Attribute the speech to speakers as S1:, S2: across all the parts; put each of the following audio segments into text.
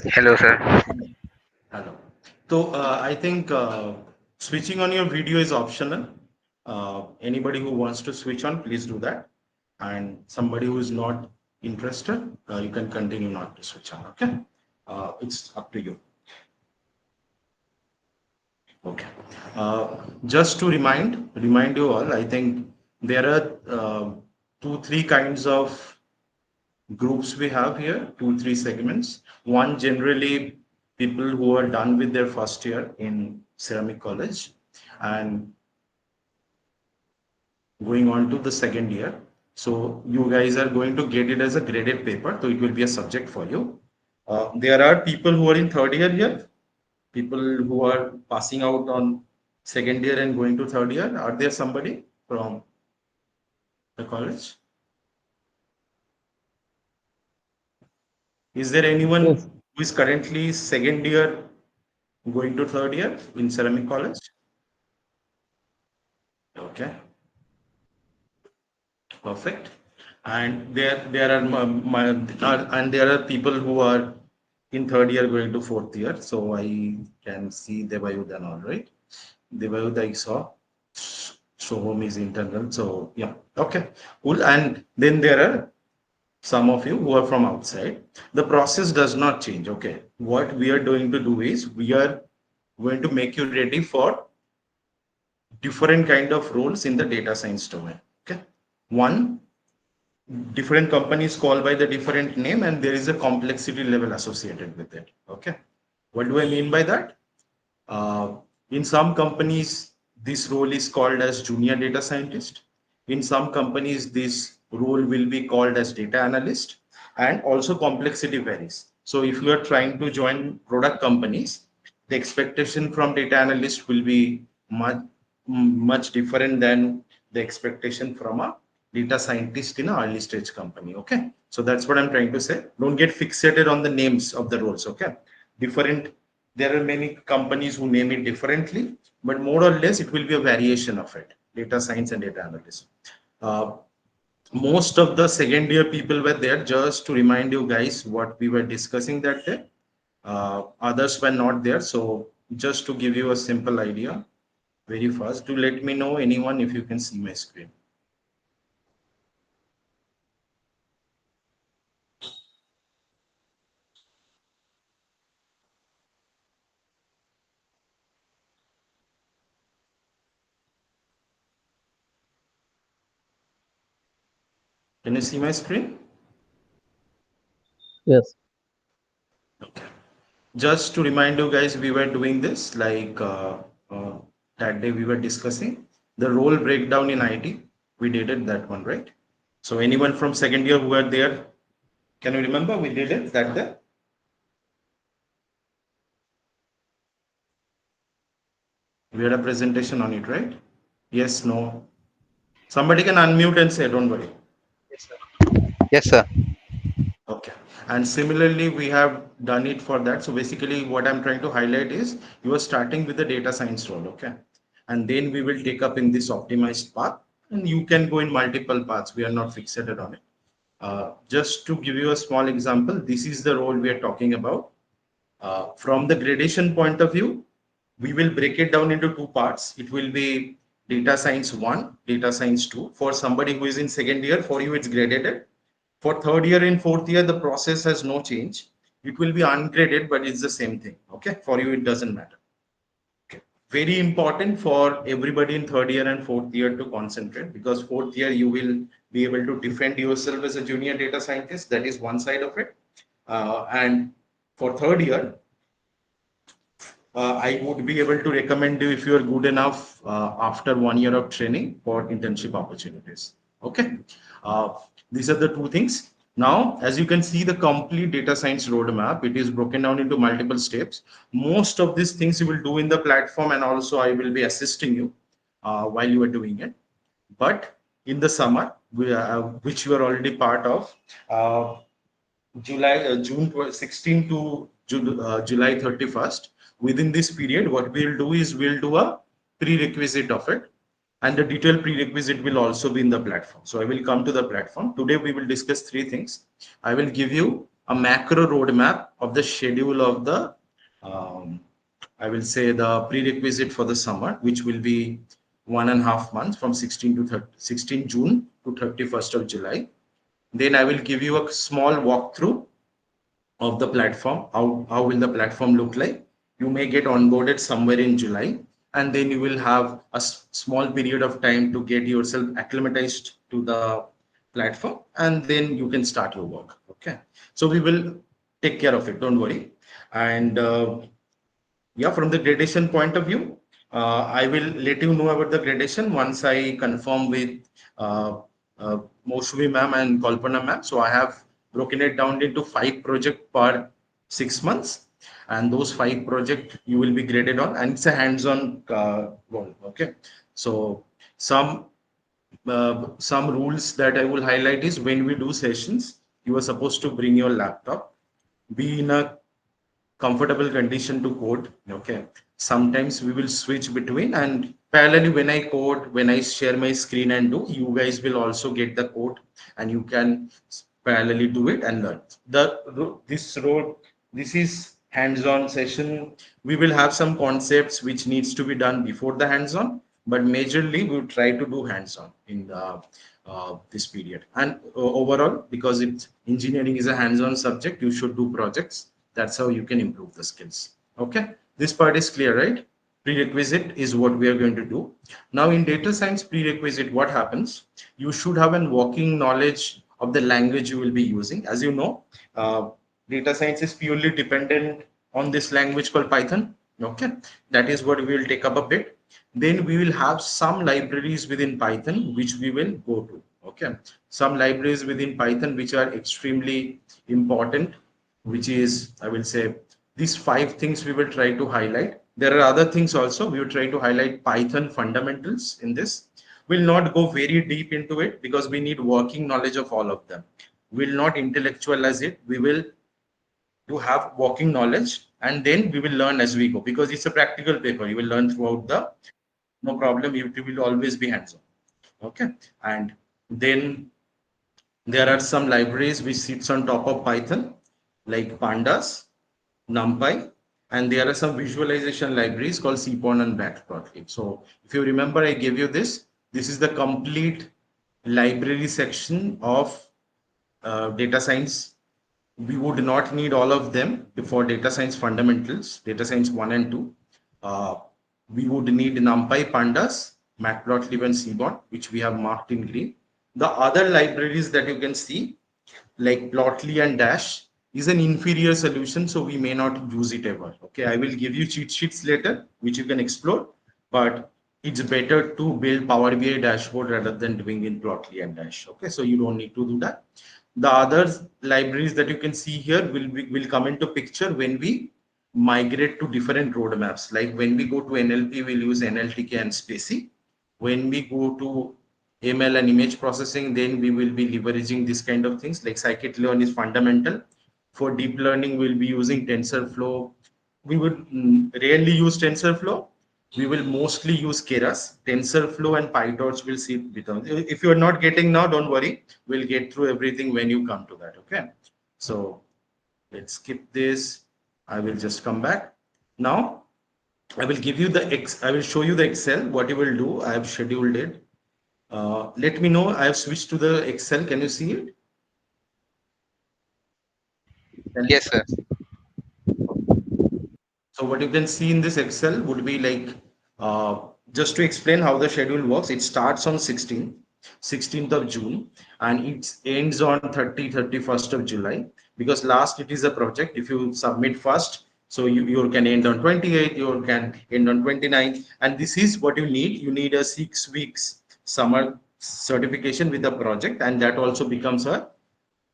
S1: Hello, sir.
S2: Hello. So I think switching on your video is optional. Anybody who wants to switch on, please do that. And somebody who is not interested, you can continue not to switch on. Okay. It's up to you. Okay. Just to remind you all, I think there are two, three kinds of groups we have here, two, three segments. One, generally people who are done with their first year in ceramic college and going on to the second year. So you guys are going to get it as a graded paper. So it will be a subject for you. There are people who are in third year here, people who are passing out on second year and going to third year. Are there somebody from the college? Is there
S3: Yes,
S2: anyone who is currently second year going to third year in ceramic college? Okay, perfect. And there are and there are people who are in third year going to fourth year. So I can see Devayud and all right. Devayud I saw. So home is internal. So yeah, okay, cool. And then there are some of you who are from outside. The process does not change. Okay, what we are going to do is we are going to make you ready for different kind of roles in the data science domain. Okay, one, different companies call by the different name and there is a complexity level associated with it. Okay, what do I mean by that? uh, in some companies this role is called as junior data scientist. In some companies this role will be called as data analyst, and also complexity varies. So if you are trying to join product companies, the expectation from data analyst will be much different than the expectation from a data scientist in an early stage company. Okay, so that's what I'm trying to say. Don't get fixated on the names of the roles. Okay, different, there are many companies who name it differently, but more or less it will be a variation of it, data science and data analysis. uh, Most of the second year people were there, just to remind you guys what we were discussing that day. Others were not there, so just to give you a simple idea very fast, do let me know anyone if you can see my screen. Can you see my screen?
S3: yes,
S2: Okay. Just to remind you guys, we were doing this like uh, that day we were discussing the role breakdown in IT. We did it that one, right? So anyone from second year who were there, can you remember we did it that day? We had a presentation on it, right? Yes, no. Somebody can unmute and say, don't worry.
S1: Yes, sir.
S2: Okay. And similarly, we have done it for that. So basically, what I'm trying to highlight is you are starting with the data science role, okay? And then we will take up in this optimized path, and you can go in multiple paths. We are not fixated on it. Just to give you a small example, this is the role we are talking about. From the gradation point of view, we will break it down into two parts. It will be data science 1, data science 2. For somebody who is in second year, for you, it's graded. For third year and fourth year, the process has no change. It will be ungraded, but it's the same thing. Okay. For you, it doesn't matter. Okay. Very important for everybody in third year and fourth year to concentrate, because fourth year you will be able to defend yourself as a junior data scientist. That is one side of it. And for third year, I would be able to recommend you if you are good enough after 1 year of training for internship opportunities. Okay. Uh, these are the two things. Now, as you can see, the complete data science roadmap, it is broken down into multiple steps. Most of these things you will do in the platform, and also I will be assisting you while you are doing it. But in the summer, which you are already part of, uh, June 16 to July 31st. Within this period, what we'll do is we'll do a prerequisite of it, and the detailed prerequisite will also be in the platform. So I will come to the platform. Today we will discuss three things. I will give you a macro roadmap of the schedule of the, I will say, the prerequisite for the summer, which will be 1.5 months from 16 to 30, 16 June to 31st of July. Then I will give you a small walkthrough of the platform. How will the platform look like? You may get onboarded somewhere in July, and then you will have a small period of time to get yourself acclimatized to the platform, and then you can start your work. Okay. So we will take care of it. Don't worry. And yeah, from the gradation point of view, I will let you know about the gradation once I confirm with uh, uh, Moshuvi ma'am and Kalpana ma'am. So I have broken it down into 5 projects per 6 months, and those 5 projects you will be graded on, and it's a hands-on role. Okay, so some some rules that I will highlight is when we do sessions, you are supposed to bring your laptop, be in a comfortable condition to code. Okay, sometimes we will switch between, and parallelly when I code, when I share my screen and do, you guys will also get the code, and you can parallelly do it and learn this role. This is hands-on session. We will have some concepts which needs to be done before the hands-on, but majorly we will try to do hands-on in the this period. And overall, because it's engineering is a hands-on subject, you should do projects. That's how you can improve the skills. Okay, this part is clear, right? Prerequisite is what we are going to do. Now in data science prerequisite, what happens? You should have a working knowledge of the language you will be using. As you know, data science is purely dependent on this language called Python. Okay, that is what we will take up a bit. Then we will have some libraries within Python which we will go to. Okay, some libraries within Python which are extremely important, which is, I will say, these 5 things we will try to highlight. There are other things also. We will try to highlight Python fundamentals in this. We'll not go very deep into it because we need working knowledge of all of them. We'll not intellectualize it. We will to have working knowledge, and then we will learn as we go, because it's a practical paper. You will learn throughout the, no problem. You will always be hands-on. Okay. And then there are some libraries which sits on top of Python, like pandas, NumPy, and there are some visualization libraries called Seapon and Matplotlib. So if you remember, I gave you this. This is the complete library section of data science. We would not need all of them for data science fundamentals, data science 1 and 2. Uh, we would need NumPy, Pandas, Matplotlib, and Seaborn, which we have marked in green. The other libraries that you can see, like Plotly and Dash, is an inferior solution, so we may not use it ever. Okay, I will give you cheat sheets later, which you can explore, but it's better to build Power BI dashboard rather than doing in Plotly and Dash. Okay, so you don't need to do that. The other libraries that you can see here will come into picture when we migrate to different roadmaps. Like when we go to NLP, we'll use NLTK and Spacy. When we go to ML and image processing, then we will be leveraging this kind of things. Like scikit-learn is fundamental. For deep learning, we'll be using TensorFlow. We would rarely use TensorFlow. We will mostly use Keras. TensorFlow and PyTorch will see with us. If you're not getting now, don't worry. We'll get through everything when you come to that. Okay. So let's skip this. I will just come back. Now I will give you I will show you the Excel, what you will do. I have scheduled it. Let me know. I have switched to the Excel. Can you see it?
S1: Yes, sir.
S2: So what you can see in this Excel would be like, just to explain how the schedule works, it starts on 16th of June, and it ends on 31st of July, because last it is a project. If you submit first, so you can end on 28th, you can end on 29th, and this is what you need. You need a 6 weeks summer certification with the project, and that also becomes a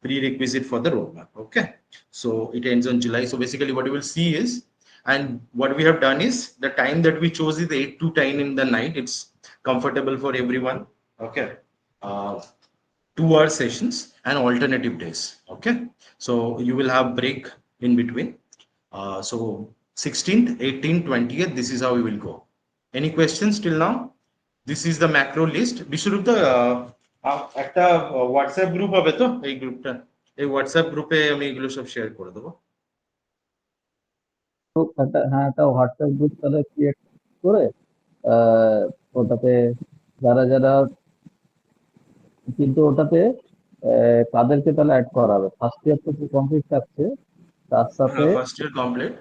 S2: prerequisite for the roadmap. Okay, so it ends on July. So basically what you will see is, and what we have done is, the time that we chose is 8 to 10 in the night. It's comfortable for everyone. Okay, 2 hour sessions and alternative days. Okay, so you will have break in between. So 16th, 18th, 20th, this is how we will go. Any questions till now? This is the macro list. Bishrupta, একটা WhatsApp group হবে তো এই গ্রুপটা, এই WhatsApp গ্রুপে আমি এগুলো সব শেয়ার করে দেবো।
S3: তো একটা হোয়াটসঅ্যাপ গ্রুপ তাহলে ক্রিয়েট করে আহ, ওটাতে যারা যারা, কিন্তু ওটাতে কাদেরকে তাহলে অ্যাড করা হবে? ফার্স্ট ইয়ার তো কমপ্লিট থাকছে, তার সাথে
S2: হ্যাঁ, ফার্স্ট ইয়ার কমপ্লিট।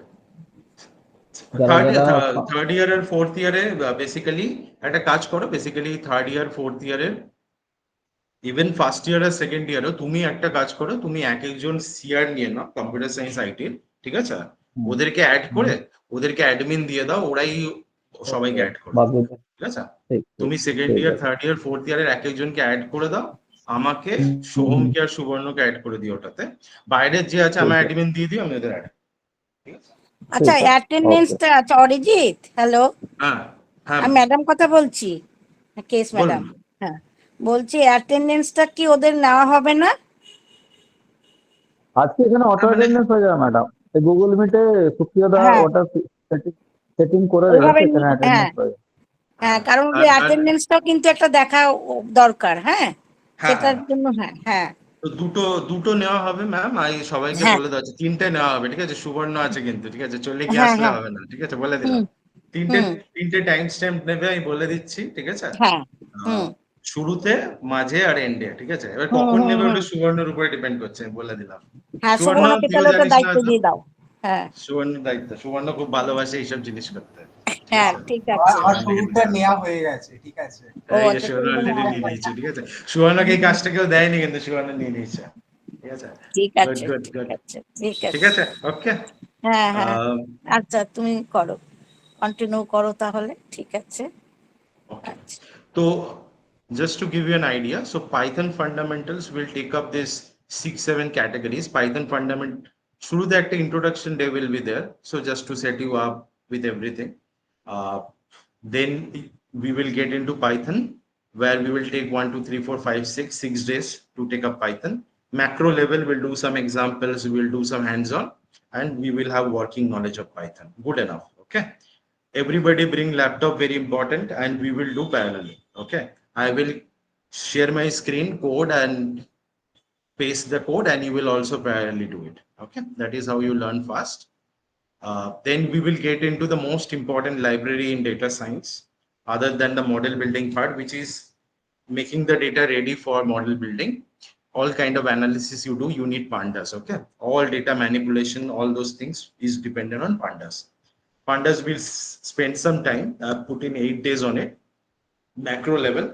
S3: যারা
S2: থার্ড
S3: যারা
S2: থার্ড ইয়ার আর ফোর্থ ইয়ারে বেসিক্যালি একটা কাজ করো, বেসিক্যালি থার্ড ইয়ার ফোর্থ ইয়ারে ইভেন ফার্স্ট ইয়ার আর সেকেন্ড ইয়ারও তুমি একটা কাজ করো, তুমি এক একজন সিআর নিয়ে নাও কম্পিউটার সায়েন্স আইটির, ঠিক আছে?
S3: হুম,
S2: ওদেরকে অ্যাড
S3: হুম,
S2: করে ওদেরকে অ্যাডমিন দিয়ে দাও, ওরাই সবাইকে অ্যাড করে দেবে,
S3: বাকিদের,
S2: ঠিক আছে?
S3: ঠিক ঠিক
S2: তুমি সেকেন্ড
S3: ঠিক
S2: ইয়ার
S3: আছে।
S2: থার্ড ইয়ার ফোর্থ ইয়ারের এক একজনকে অ্যাড করে দাও, আমাকে
S3: হুম, হুম, হুম,
S2: সোহমকে আর সুবর্ণকে অ্যাড করে দিও ওটাতে। বাইরের যে আছে
S3: ঠিক
S2: আমার
S3: আছে,
S2: অ্যাডমিন দিয়ে দিও, আমি ওদের অ্যাড, ঠিক আছে?
S4: আচ্ছা,
S3: ঠিক আছে, ওকে।
S4: অ্যাটেন্ডেন্সটা আচ্ছা অরিজিৎ, হ্যালো,
S2: হ্যাঁ, হ্যাঁ,
S4: আমি ম্যাডাম কথা বলছি, কেস
S2: বলুন।
S4: ম্যাডাম। হ্যাঁ, বলছি অ্যাটেন্ডেন্সটা কি ওদের নেওয়া হবে না?
S3: আজকে এখানে অটো
S2: হ্যাঁ, মানে
S3: অ্যাটেন্ডেন্স হয়ে যাবে ম্যাডাম। গুগল মিটে সুপ্রিয় দা
S4: হ্যাঁ,
S3: ওটা সেটিং করে
S4: ওইভাবে
S3: রেখেছে, এখানে
S4: হ্যাঁ
S3: অ্যাটেন্ডেন্স হয়ে যাবে।
S4: হ্যাঁ,
S2: হ্যাঁ,
S4: কারণ ওই
S2: আর
S4: অ্যাটেন্ডেন্সটাও কিন্তু একটা দেখা দরকার, হ্যাঁ,
S2: হ্যাঁ,
S4: সেটার
S2: হ্যাঁ,
S4: জন্য, হ্যাঁ হ্যাঁ
S2: তো দুটো দুটো নেওয়া হবে ম্যাম, আমি সবাইকে
S4: হ্যাঁ
S2: বলে দেওয়া, তিনটে নেওয়া হবে, ঠিক আছে? সুবর্ণ আছে কিন্তু, ঠিক আছে? চলে গিয়ে
S4: হ্যাঁ
S2: আসলে
S4: হ্যাঁ,
S2: হবে না, ঠিক আছে? বলে
S4: হুম
S2: দিলাম। তিনটে
S4: হুম,
S2: তিনটে টাইম স্ট্যাম্প নেবে, আমি বলে দিচ্ছি, ঠিক আছে?
S4: হ্যাঁ,
S2: আহ,
S4: হুম
S2: শুরুতে, মাঝে আর এন্ডে, ঠিক আছে? এবার
S4: হুম
S2: কখন
S4: হুম
S2: নেবে
S4: হুম,
S2: ওটা সুবর্ণের উপরে ডিপেন্ড করছে, আমি বলে দিলাম।
S4: হ্যাঁ,
S2: সুবর্ণ,
S4: সুবর্ণকে
S2: তুইও
S4: তাহলে ওটা
S2: জানিস না
S4: দায়িত্ব
S2: তো,
S4: দিয়ে দাও। হ্যাঁ
S2: সুবর্ণের দায়িত্ব, সুবর্ণ খুব ভালোবাসে এইসব জিনিস করতে, ঠিক
S4: হ্যাঁ,
S2: আছে?
S4: ঠিক
S5: আমার
S4: আছে।
S5: আমার
S2: সুবর্ণকে
S5: শুরুটা
S2: দিয়ে
S5: নেওয়া হয়ে গেছে, ঠিক আছে।
S4: ও
S2: এই যে
S4: আচ্ছা,
S2: সুবর্ণ
S4: সুবিধা
S2: অলরেডি
S4: নেওয়া
S2: নিয়ে
S4: হয়ে
S2: নিয়েছে,
S4: গেছে।
S2: ঠিক আছে? সুবর্ণকে এই কাজটা কেউ দেয়নি, কিন্তু সুবর্ণ নিয়ে নিয়েছে, ঠিক আছে?
S4: ঠিক
S2: গুড,
S4: আছে,
S2: গুড,
S4: ঠিক
S2: গুড।
S4: আছে, ঠিক
S2: ঠিক
S4: আছে।
S2: আছে, ওকে।
S4: হ্যাঁ হ্যাঁ, আচ্ছা তুমি করো, কন্টিনিউ করো তাহলে, ঠিক আছে।
S2: Okay.
S4: আচ্ছা
S2: So just to give you an idea, so Python fundamentals will take up this 6, 7 categories. Python fundament through that introduction day will be there. So just to set you up with everything. Then we will get into Python, where we will take 1, 2, 3, 4, 5, 6 6 days to take up Python. Macro level, we'll do some examples, we'll do some hands-on, and we will have working knowledge of Python. Good enough. Okay. Everybody bring laptop, very important, and we will do parallel. Okay, I will share my screen code and paste the code, and you will also parallelly do it. Okay, that is how you learn fast. Then we will get into the most important library in data science, other than the model building part, which is making the data ready for model building. All kind of analysis you do, you need pandas. Okay, all data manipulation, all those things is dependent on pandas. Pandas will spend some time, put in 8 days on it, macro level.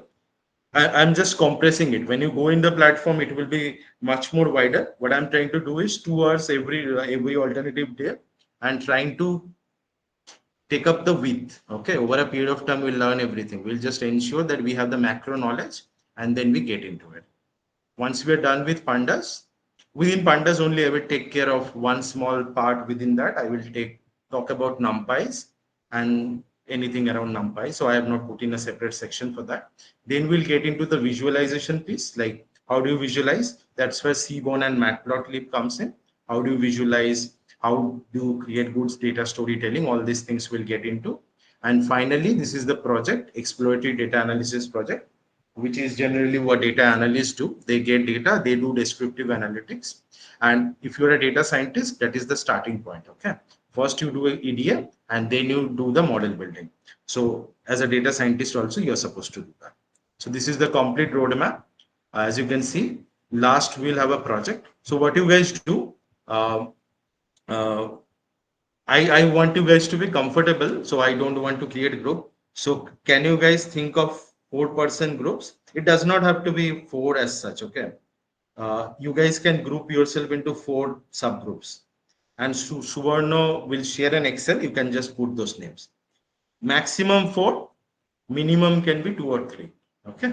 S2: I'm just compressing it. When you go in the platform, it will be much more wider. What I'm trying to do is 2 hours every alternative day, and trying to take up the width. Okay, over a period of time, we'll learn everything. We'll just ensure that we have the macro knowledge, and then we get into it. Once we're done with pandas, within pandas only, I will take care of one small part within that. I will talk about numpys and anything around numpy. So I have not put in a separate section for that. Then we'll get into the visualization piece, like how do you visualize? That's where Seaborn and Matplotlib comes in. How do you visualize? How do you create good data storytelling? All these things we'll get into. And finally, this is the project, exploratory data analysis project, which is generally what data analysts do. They get data, they do descriptive analytics. And if you're a data scientist, that is the starting point. Okay. First, you do EDA, and then you do the model building. So, as a data scientist, also, you're supposed to do that. So, this is the complete roadmap. As you can see, last we'll have a project. So, what you guys do, um, uh, I want you guys to be comfortable, so I don't want to create group. So can you guys think of 4-person groups? It does not have to be four as such, okay? You guys can group yourself into 4 subgroups. And Suvarno will share an Excel. You can just put those names. Maximum 4, minimum can be 2 or 3. Okay.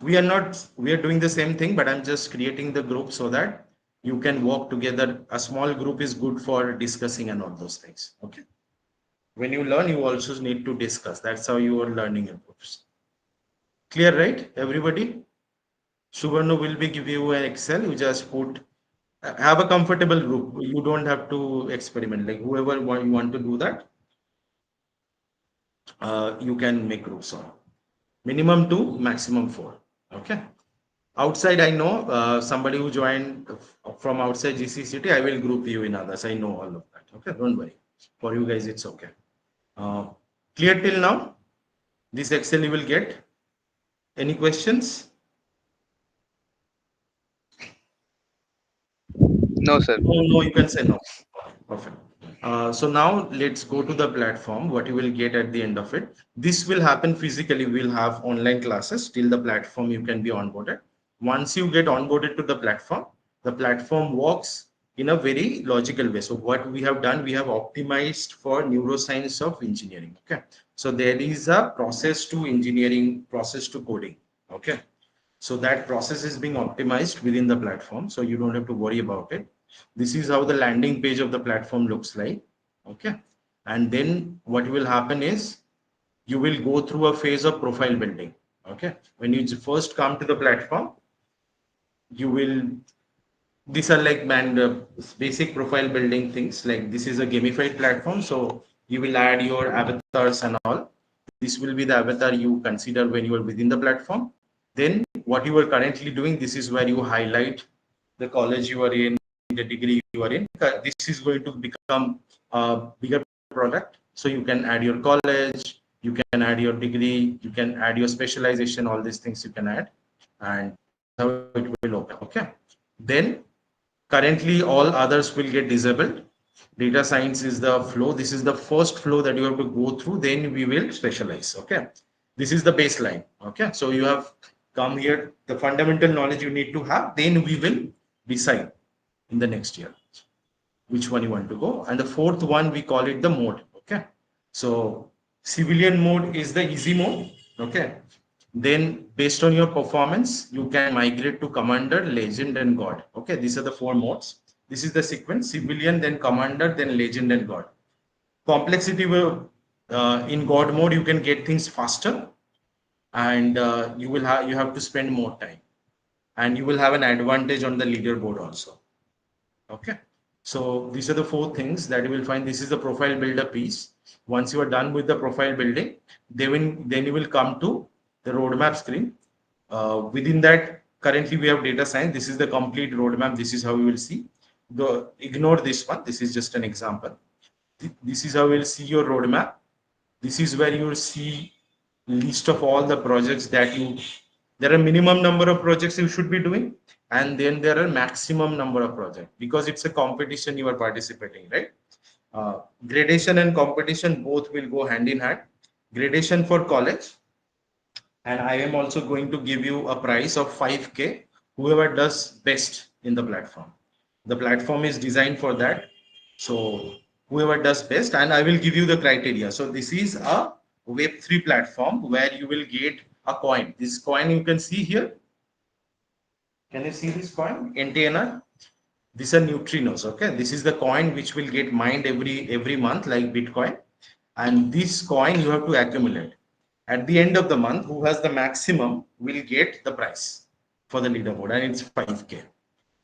S2: We are doing the same thing, but I'm just creating the group so that you can work together. A small group is good for discussing and all those things. Okay. When you learn, you also need to discuss. That's how you are learning in groups. Clear, right? Everybody? Suvarno will be give you an Excel. You just put, have a comfortable group. You don't have to experiment. Like whoever you want to do that, you can make groups on. Minimum 2, maximum 4. Okay. Outside, I know somebody who joined from outside GCCT, I will group you in others. I know all of that. Okay, don't worry. For you guys, it's okay. Clear till now? This Excel you will get. Any questions?
S1: No, sir.
S2: No, you can say no. Perfect. So now let's go to the platform, what you will get at the end of it. This will happen physically. We'll have online classes till the platform you can be onboarded. Once you get onboarded to the platform works in a very logical way. So what we have done, we have optimized for neuroscience of engineering. Okay. So there is a process to engineering, process to coding. Okay. So that process is being optimized within the platform. So you don't have to worry about it. This is how the landing page of the platform looks like. Okay. And then what will happen is you will go through a phase of profile building. Okay. When you first come to the platform, you will, these are like basic profile building things. Like this is a gamified platform. So you will add your avatars and all. This will be the avatar you consider when you are within the platform. Then what you are currently doing, this is where you highlight the college you are in, the degree you are in. This is going to become a bigger product. So you can add your college, you can add your degree, you can add your specialization, all these things you can add. And how it will open. Okay. Then currently all others will get disabled. Data science is the flow. This is the first flow that you have to go through. Then we will specialize. Okay. This is the baseline. Okay. So you have come here, the fundamental knowledge you need to have. Then we will decide in the next year which one you want to go. And the fourth one, we call it the mode. Okay. So civilian mode is the easy mode. Okay. Then based on your performance, you can migrate to commander, legend, and god. Okay. These are the four modes. This is the sequence: civilian, then commander, then legend, and god. Complexity will in god mode you can get things faster, and you have to spend more time, and you will have an advantage on the leaderboard also. Okay. So these are the four things that you will find. This is the profile builder piece. Once you are done with the profile building, then you will come to the roadmap screen. Within that, currently we have data science. This is the complete roadmap. This is how you will see. Ignore this one. This is just an example. This is how you will see your roadmap. This is where you will see list of all the projects that there are minimum number of projects you should be doing, and then there are maximum number of projects, because it's a competition you are participating, right? Gradation and competition both will go hand in hand. Gradation for college, and I am also going to give you a prize of 5K whoever does best in the platform. The platform is designed for that. So whoever does best, and I will give you the criteria. So this is a Web3 platform where you will get a coin. This coin you can see here. Can you see this coin? NTNR. These are neutrinos. Okay. This is the coin which will get mined every month like Bitcoin. And this coin you have to accumulate. At the end of the month, who has the maximum will get the prize for the leaderboard, and it's 5K.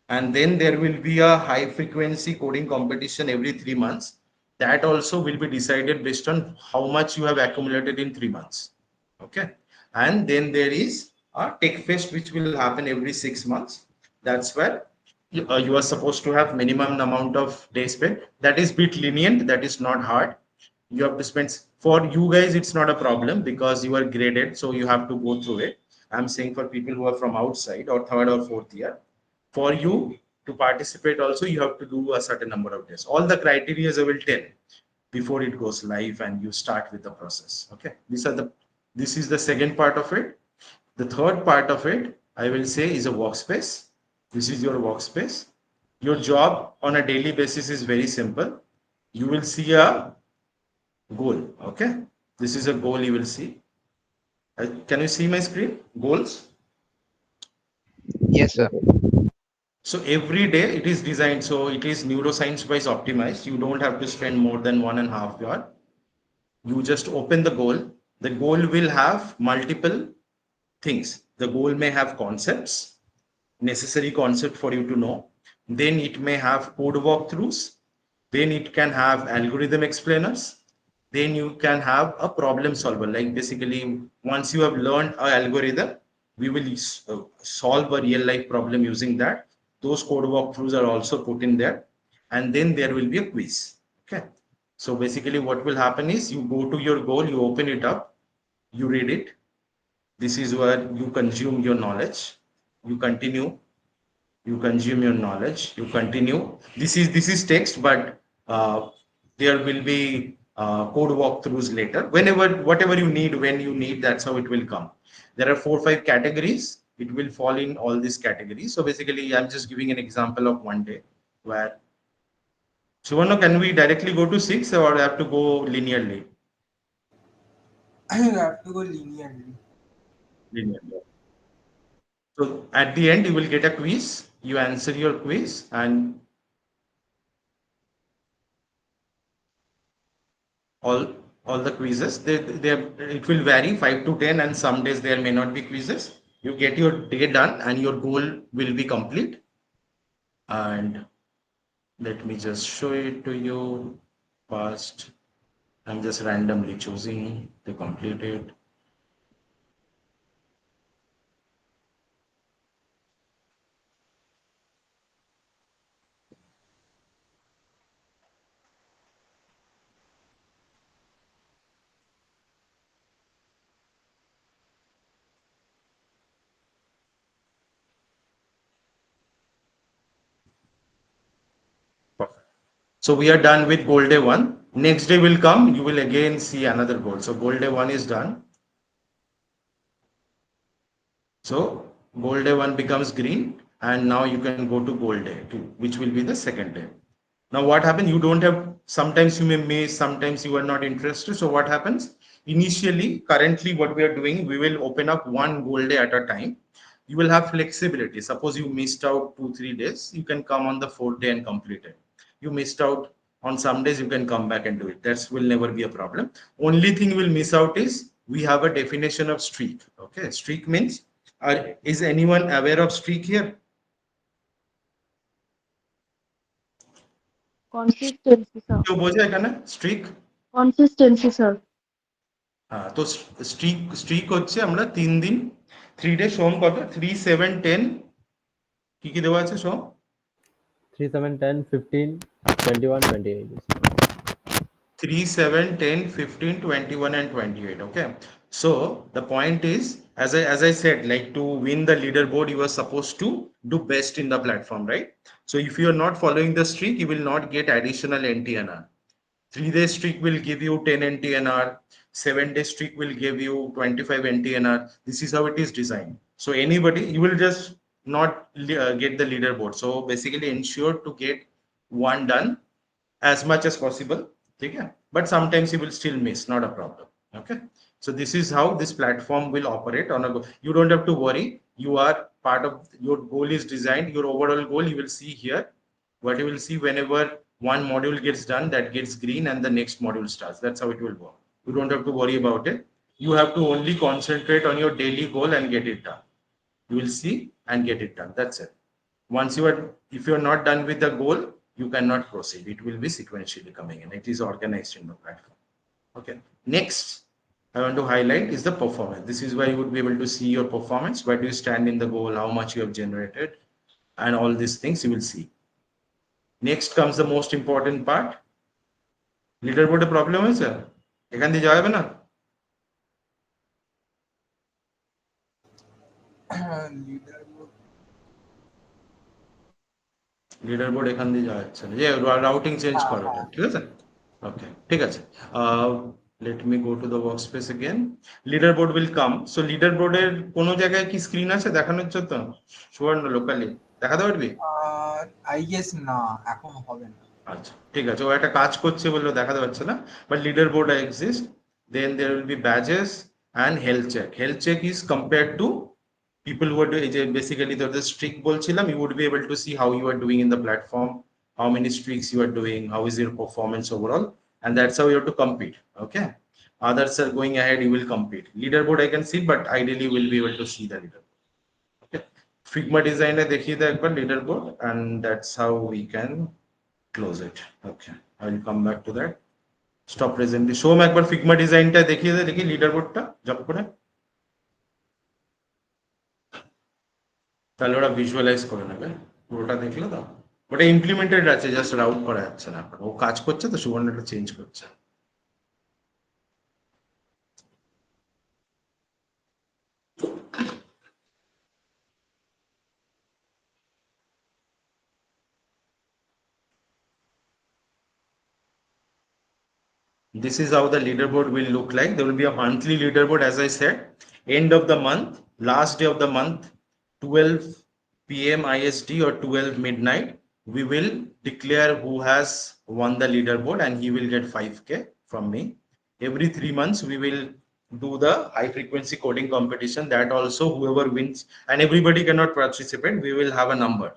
S2: And then there will be a high frequency coding competition every 3 months. That also will be decided based on how much you have accumulated in 3 months. Okay. And then there is a tech fest which will happen every 6 months. That's where you are supposed to have minimum amount of day spent. That is bit lenient. That is not hard. You have to spend, for you guys it's not a problem because you are graded, so you have to go through it. I'm saying for people who are from outside or third or fourth year, for you to participate also you have to do a certain number of days. All the criteria I will tell before it goes live and you start with the process. Okay, this is the second part of it. The third part of it I will say is a workspace. This is your workspace. Your job on a daily basis is very simple. You will see a goal. Okay, this is a goal you will see. Can you see my screen? Goals.
S1: Yes, sir.
S2: So every day it is designed, so it is neuroscience wise optimized. You don't have to spend more than 1.5 hours. You just open the goal. The goal will have multiple things. The goal may have concepts, necessary concept for you to know. Then it may have code walkthroughs. Then it can have algorithm explainers. Then you can have a problem solver. Like basically, once you have learned an algorithm, we will solve a real life problem using that. Those code walkthroughs are also put in there, and then there will be a quiz. Okay. So basically what will happen is you go to your goal, you open it up, you read it. This is where you consume your knowledge. You continue, you consume your knowledge, you continue. This is text, but there will be code walkthroughs later. Whenever, whatever you need, when you need, that's how it will come. There are 4 or 5 categories. It will fall in all these categories. So basically, I'm just giving an example of one day where. Suvarna, can we directly go to 6 or have to go linearly?
S5: You have to go linearly.
S2: Linearly. So at the end, you will get a quiz. You answer your quiz, and all the quizzes, it will vary 5 to 10, and some days there may not be quizzes. You get your day done, and your goal will be complete. And let me just show it to you first. I'm just randomly choosing to complete it. Perfect. So we are done with goal day 1. Next day will come, you will again see another goal. So goal day 1 is done. So goal day 1 becomes green, and now you can go to goal day 2, which will be the second day. Now what happens, you don't have, sometimes you may miss, sometimes you are not interested. So what happens, initially, currently what we are doing, we will open up one goal day at a time. You will have flexibility. Suppose you missed out 2-3 days, you can come on the 4th day and complete it. You missed out on some days, you can come back and do it. That will never be a problem. Only thing you will miss out is we have a definition of streak. Okay, streak means, is anyone aware of streak here?
S6: Consistency, sir.
S2: কেউ বোঝে এখানে streak?
S6: Consistency, sir.
S2: তো Streak হচ্ছে আমরা 3 দিন 3 day. সোম কত? 3, 7, 10 কি দেওয়া আছে সোম?
S3: 3, 7, 10, 15, 21, 28.
S2: 3, 7, 10, 15, 21 and 28. Okay, so the point is, as I said, like, to win the leaderboard you are supposed to do best in the platform, right? So if you are not following the streak, you will not get additional NTNR. 3-day streak will give you 10 NTNR. 7-day streak will give you 25 NTNR. This is how it is designed. So anybody, you will just not get the leaderboard. So basically ensure to get one done as much as possible. Okay? But sometimes you will still miss, not a problem. Okay, so this is how this platform will operate on a go. You don't have to worry. You are part of, your goal is designed, your overall goal you will see here. What you will see, whenever one module gets done, that gets green and the next module starts. That's how it will work. You don't have to worry about it. You have to only concentrate on your daily goal and get it done. You will see and get it done. That's it. Once you are, if you are not done with the goal, you cannot proceed. It will be sequentially coming in. It is organized in the platform. Okay, next I want to highlight is the performance. This is where you would be able to see your performance. Where do you stand in the goal, how much you have generated, and all these things you will see. Next comes the most important part. Leaderboard a problem hoyeche, ekhan diye jabe na? Leaderboard ekhan diye jabe jaচ্ছে না, যে routing change করো, ঠিক আছে? Okay, ঠিক আছে। Let me go to the workspace again. Leaderboard will come. So leaderboard এর কোন জায়গায় কি স্ক্রিন আছে দেখানোর জন্য? সুবর্ণ, লোকালি দেখাতে পারবি?
S5: I guess না, এখন হবে না।
S2: আচ্ছা, ঠিক আছে, ও একটা কাজ করছে বলে দেখাতে পারছে না। But leaderboard exists. Then there will be badges and health check. Health check is compared to people who are doing, basically the streak bolchilam, you would be able to see how you are doing in the platform, how many streaks you are doing, how is your performance overall, and that's how you have to compete. Okay, others are going ahead, you will compete. Leaderboard I can see, but ideally we'll be able to see the leaderboard. Okay, Figma designer dekhiye dae ekbar leaderboard, and that's how we can close it. Okay, I will come back to that. Stop presently. Show me ekbar Figma design ta dekhiye de, dekhi leaderboard ta jump kore. তাহলে ওরা visualise করে নেবে, পুরোটা দেখলে তো। ওটা implemented আছে, just route করা যাচ্ছে না এখন। ও কাজ করছে তো, সুবর্ণটা চেঞ্জ করছে। This is how the leaderboard will look like. There will be a monthly leaderboard, as I said. End of the month, last day of the month, 12 p.m. IST or 12 midnight, we will declare who has won the leaderboard, and he will get 5K from me. Every 3 months, we will do the high frequency coding competition. That also, whoever wins, and everybody cannot participate, we will have a number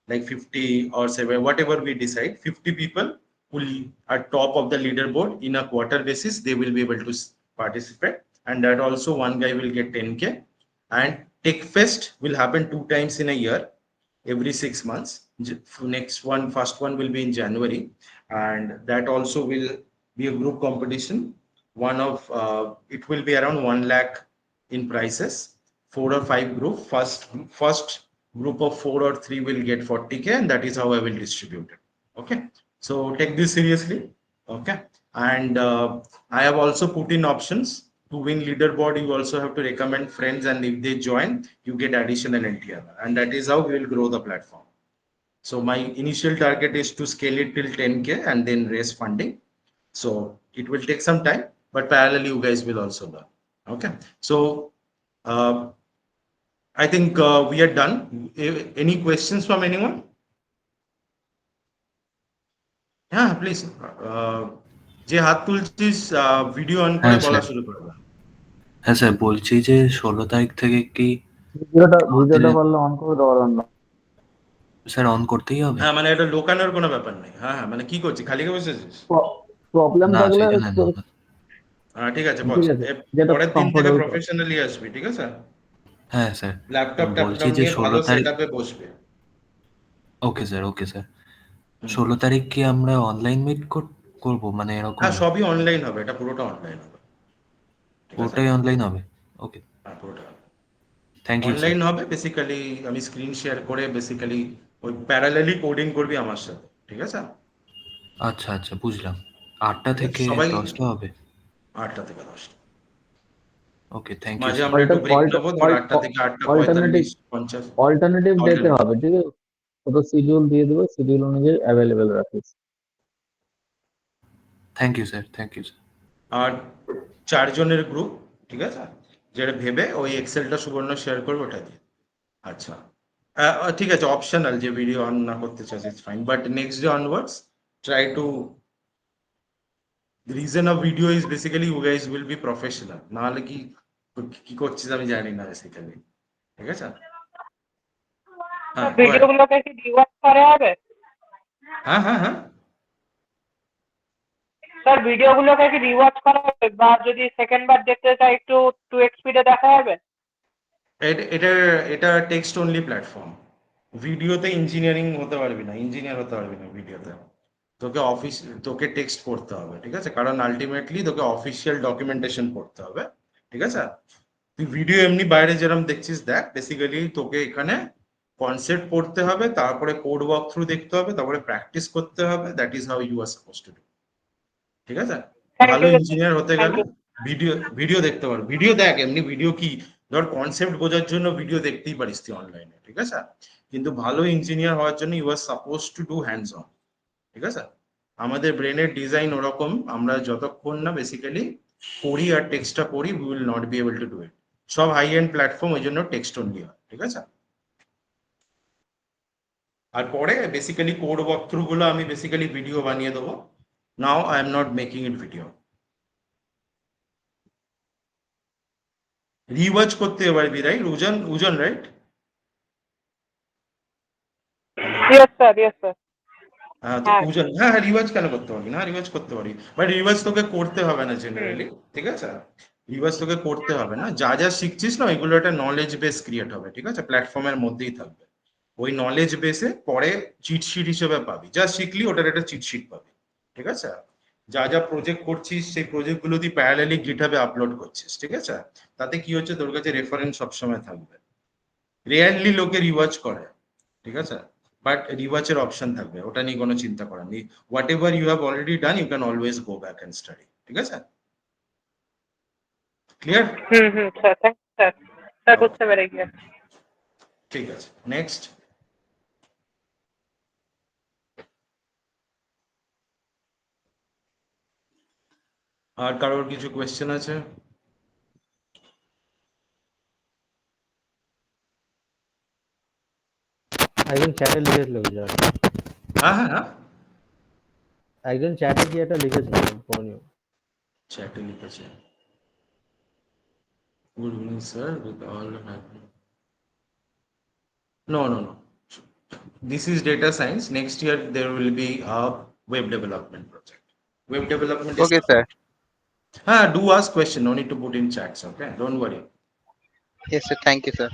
S2: like 50 or 7, whatever we decide. 50 people who are top of the leaderboard in a quarter basis, they will be able to participate, and that also one guy will get 10K. And Tech Fest will happen 2 times in a year, every 6 months. First one will be in January, and that also will be a group competition. It will be around 1 lakh in prizes. 4 or 5 group. First group of 4 or 3 will get 40K, and that is how I will distribute it. Okay, so take this seriously. Okay, and I have also put in options. To win leaderboard, you also have to recommend friends, and if they join, you get additional NTR, and that is how we will grow the platform. So my initial target is to scale it till 10K and then raise funding. So it will take some time, but parallelly you guys will also learn. Okay, so I think we are done. Any questions from anyone? Yeah, please. যে হাত তুলছিস video on করে
S7: হ্যাঁ
S2: বলা
S7: sir.
S2: শুরু করবে।
S7: হ্যাঁ sir, বলছি যে 16 তারিখ থেকে কি
S3: ভিডিওটা পারলে অন করে দেওয়ার অন্য
S7: স্যার অন করতেই হবে?
S2: হ্যাঁ, মানে এটা লোকানোর কোনো ব্যাপার নেই। হ্যাঁ হ্যাঁ, মানে কি করছিস, খালি বসেছিস?
S3: প্রবলেম
S7: না
S3: থাকলে
S7: সেটা না।
S2: ঠিক আছে,
S3: ঠিক আছে, যেটা
S2: পরের দিন থেকে
S3: কমফোর্টেবল।
S2: প্রফেশনালি আসবি, ঠিক আছে?
S7: হ্যাঁ স্যার,
S2: ল্যাপটপ
S7: বলছি
S2: ট্যাপটপ
S7: যে
S2: নিয়ে
S7: 16
S2: ভালো
S7: তারিখ।
S2: সেটআপে বসবে।
S7: Okay sir, okay sir. 16 তারিখ কি আমরা অনলাইন মিট করবো, মানে এরকম?
S2: হ্যাঁ, সবই অনলাইন হবে, এটা পুরোটা অনলাইন হবে। ঠিক আছে,
S7: পুরোটাই অনলাইন হবে? ওকে,
S2: হ্যাঁ পুরোটা
S7: থ্যাংক ইউ স্যার।
S2: অনলাইন হবে। বেসিক্যালি আমি স্ক্রিন শেয়ার করে বেসিক্যালি ওই প্যারালালি কোডিং করবি আমার সাথে, ঠিক আছে?
S7: আচ্ছা আচ্ছা, বুঝলাম। 8টা থেকে
S2: সবাই
S7: 10টা হবে?
S2: 8টা থেকে 10টা।
S7: ওকে, থ্যাংক ইউ
S2: মাঝে
S7: স্যার।
S2: আমরা একটু ব্রেক নেবো, ধর 8টা থেকে 8:45 50।
S3: অল্টারনেটিভ ডেতে হবে, ঠিক আছে? ওটা শিডিউল দিয়ে দেবো, শিডিউল অনুযায়ী অ্যাভেলেবেল রাখিস।
S7: Thank you sir, thank you sir.
S2: আর 4 জনের গ্রুপ, ঠিক আছে? যেটা ভেবে ওই এক্সেলটা সুবর্ণ শেয়ার করবে, ওটা দিয়ে। আচ্ছা, ঠিক আছে, অপশনাল যে ভিডিও অন না করতে চাস, it's fine, but next day onwards try to, the reason of video is basically you guys will be professional, না হলে কি করছিস আমি জানি না বেসিক্যালি, ঠিক আছে? হ্যাঁ,
S8: ভিডিওগুলোকে কি রিওয়াচ করা হবে?
S2: হ্যাঁ হ্যাঁ হ্যাঁ,
S8: স্যার ভিডিওগুলোকে কি রিওয়াচ করা হবে, বা যদি সেকেন্ড বার দেখতে চাই একটু 2x স্পিডে দেখা হবে?
S2: এটা টেক্সট অনলি প্ল্যাটফর্ম। ভিডিওতে ইঞ্জিনিয়ারিং হতে পারবি না, ইঞ্জিনিয়ার হতে পারবি না ভিডিওতে। তোকে টেক্সট পড়তে হবে, ঠিক আছে? কারণ আলটিমেটলি তোকে অফিসিয়াল ডকুমেন্টেশন পড়তে হবে, ঠিক আছে? তুই ভিডিও এমনি বাইরে যেরকম দেখছিস দেখ, বেসিক্যালি তোকে এখানে কনসেপ্ট পড়তে হবে, তারপরে কোড ওয়াক থ্রু দেখতে হবে, তারপরে প্র্যাকটিস করতে হবে। That is how you are suppose to do, ঠিক আছে? ভালো ইঞ্জিনিয়ার হতে গেলে ভিডিও দেখতে পারো। ভিডিও দেখ, এমনি ভিডিও কি, ধর কনসেপ্ট বোঝার জন্য ভিডিও দেখতেই পারিস তুই অনলাইনে, ঠিক আছে? কিন্তু ভালো ইঞ্জিনিয়ার হওয়ার জন্য you are suppose to do hands on, ঠিক আছে? আমাদের ব্রেনের ডিজাইন ওরকম, আমরা যতক্ষণ না বেসিক্যালি পড়ি আর টেক্সটটা পড়ি, we will not be able to do ইট। সব হাই এন্ড প্ল্যাটফর্ম ওই জন্য টেক্সট অনলি হয়, ঠিক আছে? আর পরে বেসিক্যালি কোড ওয়াক থ্রু গুলো আমি বেসিক্যালি ভিডিও বানিয়ে দেবো। Now I am not making it video. Rewatch করতে পারবি, right? Ujan right?
S8: Yes sir, yes sir.
S2: হ্যাঁ, তো উজন, হ্যাঁ হ্যাঁ, রিওয়াজ কেন করতে পারবি না? রিওয়াজ করতে পারবি, বাট রিওয়াজ তোকে করতে হবে না জেনারেলি, ঠিক আছে? রিওয়াজ তোকে করতে হবে না। যা যা শিখছিস না, ওইগুলো একটা নলেজ বেস ক্রিয়েট হবে, ঠিক আছে? প্ল্যাটফর্মের মধ্যেই থাকবে। ওই নলেজ বেসে পরে চিটশিট হিসেবে পাবি, যা শিখলি ওটার একটা চিটশিট পাবি, ঠিক আছে? যা যা প্রজেক্ট করছিস সেই প্রজেক্ট গুলো তুই প্যারালালি গিটহাবে আপলোড করছিস, ঠিক আছে? তাতে কি হচ্ছে, তোর কাছে রেফারেন্স সবসময় থাকবে। রেয়ারলি লোকে রিওয়াচ করে, ঠিক আছে, বাট রিওয়াচের অপশন থাকবে, ওটা নিয়ে কোনো চিন্তা করার নেই। Whatever you have already done you can always go back and study, ঠিক আছে, clear?
S8: Sir thank sir, sir বুঝতে পেরে গিয়েছি।
S2: ঠিক আছে, নেক্সট। আর কারোর কিছু কোয়েশ্চেন আছে?
S3: একজন চ্যাটে লিখেছিল বিরাট,
S2: হ্যাঁ হ্যাঁ হ্যাঁ,
S3: একজন চ্যাটে কি একটা লিখেছিল পনিও।
S2: চ্যাটে লিখেছে, good evening sir, with all no, this is data science. Next year there will be a web development project. Web development is
S1: Okay, sir.
S2: do ask question, no need to put in chats, okay, don't worry.
S1: Yes, sir. Thank you, sir.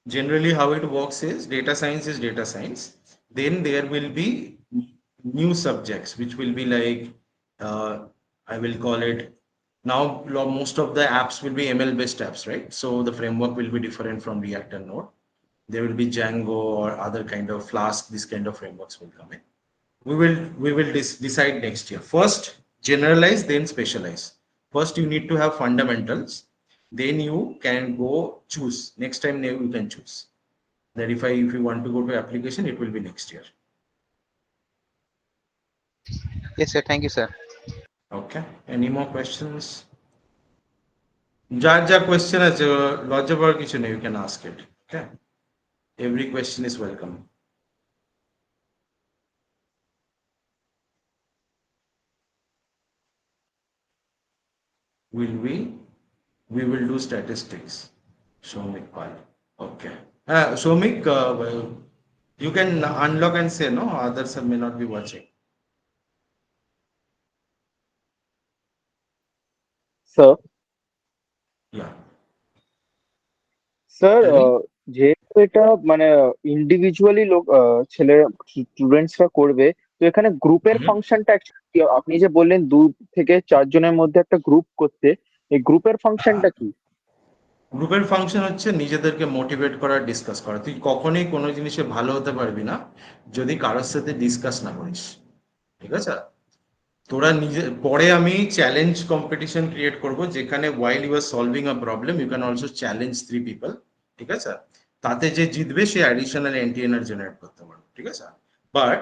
S2: Generally how it works is data science, then there will be new subjects which will be like I will call it, now most of the apps will be ML based apps, right? So the framework will be different from React and Node. There will be Django or other kind of Flask, this kind of frameworks will come in. We will decide next year. First generalize, then specialize. First you need to have fundamentals, then you can go choose. Next time you can choose that if you want to go to application, it will be next year.
S1: Yes, sir. Thank you, sir.
S2: Okay, any more questions? যা question আছে লজ্জা পাওয়ার কিছু নেই, you can ask it, okay, every question is welcome. We will do statistics. Shomik Pal. Okay. Shomik, well, you can unlock and say no, others may not be watching.
S9: Sir
S2: Yeah.
S9: Sir
S2: Tell me.
S9: যেহেতু এটা মানে individually লোক ছেলেরা স্টুডেন্টসরা করবে, তো এখানে গ্রুপের
S2: Mhm.
S9: ফাংশনটা অ্যাকচুয়ালি আপনি যে বললেন 2 থেকে 4 জনের মধ্যে একটা গ্রুপ করতে, এই গ্রুপের ফাংশনটা কি?
S2: গ্রুপের ফাংশন হচ্ছে নিজেদেরকে মোটিভেট করা, ডিসকাস করা। তুই কখনোই কোনো জিনিসে ভালো হতে পারবি না যদি কারোর সাথে ডিসকাস না করিস, ঠিক আছে? তোরা নিজে পরে আমি চ্যালেঞ্জ কম্পিটিশন ক্রিয়েট করব, যেখানে while you are solving a problem you can also challenge 3 people, ঠিক আছে? তাতে যে জিতবে সে অ্যাডিশনাল এনটিএনআর জেনারেট করতে পারবে, ঠিক আছে? বাট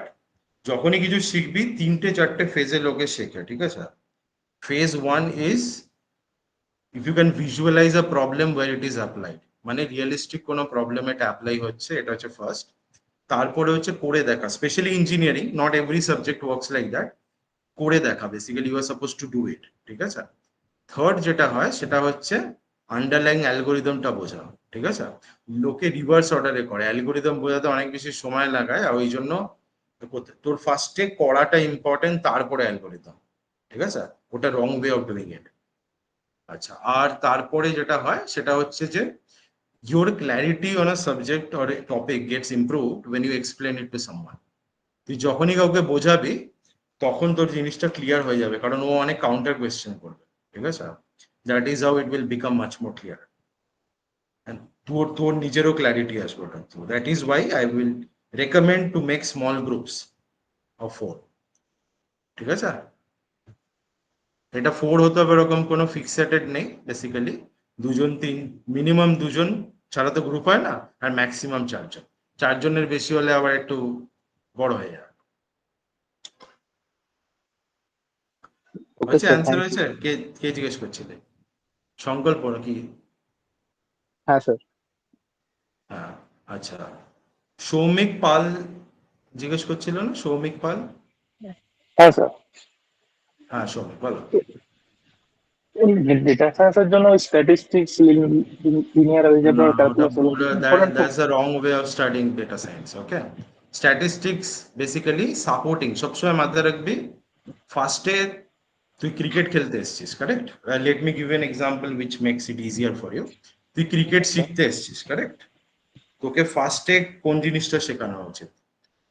S2: যখনই কিছু শিখবি 3-4টে ফেজে লোকে শেখে, ঠিক আছে? Phase 1 is if you can visualize a problem where it is applied, মানে রিয়েলিস্টিক কোনো প্রবলেম এটা অ্যাপ্লাই হচ্ছে, এটা হচ্ছে ফার্স্ট। তারপরে হচ্ছে করে দেখা, specially engineering, not every subject works like that, করে দেখা, basically you are suppose to do it, ঠিক আছে? থার্ড যেটা হয় সেটা হচ্ছে আন্ডারলাইং অ্যালগোরিদমটা বোঝা, ঠিক আছে? লোকে রিভার্স অর্ডারে করে, অ্যালগোরিদম বোঝাতে অনেক বেশি সময় লাগায়, আর ওই জন্য তোর ফার্স্টে করাটা ইম্পর্টেন্ট, তারপরে অ্যালগোরিদম, ঠিক আছে? ওটা রং ওয়ে অফ ডুইং ইট। আচ্ছা, আর তারপরে যেটা হয় সেটা হচ্ছে যে your clarity on a subject or a topic gets improved when you explain it to someone. তুই যখনই কাউকে বোঝাবি তখন তোর জিনিসটা ক্লিয়ার হয়ে যাবে, কারণ ও অনেক কাউন্টার কোয়েশ্চেন করবে, ঠিক আছে? That is how it will become much more clear, and তোর নিজেরও ক্ল্যারিটি আসবে ওটা। তো that is why I will recommend to make small groups of 4, ঠিক আছে? এটা 4 হতে হবে এরকম কোনো ফিক্সেটেড নেই, বেসিক্যালি 2-3, মিনিমাম 2জন ছাড়া তো গ্রুপ হয় না, আর ম্যাক্সিমাম 4জন। 4জনের বেশি হলে আবার একটু বড় হয়ে যায়।
S9: ওকে
S2: আচ্ছা,
S9: স্যার,
S2: অ্যান্সার
S9: থ্যাংক ইউ।
S2: হয়েছে? কে জিজ্ঞেস করছিলে? সংকল্প নাকি?
S9: হ্যাঁ স্যার।
S2: হ্যাঁ, আচ্ছা, সৌমিক পাল জিজ্ঞেস করছিল না? সৌমিক পাল।
S9: হ্যাঁ স্যার।
S2: হ্যাঁ সৌমিক, বলো।
S9: ডেটা সায়েন্সের জন্য statistics, linear algebra, calculus important খুব।
S2: That's the wrong way of studying data science, okay? Statistics basically supporting, সবসময় মাথায় রাখবি ফার্স্টে তুই ক্রিকেট খেলতে এসেছিস, correct? Let me give an example which makes it easier for you. তুই ক্রিকেট শিখতে এসেছিস, কারেক্ট? তোকে ফার্স্টে কোন জিনিসটা শেখানো উচিত?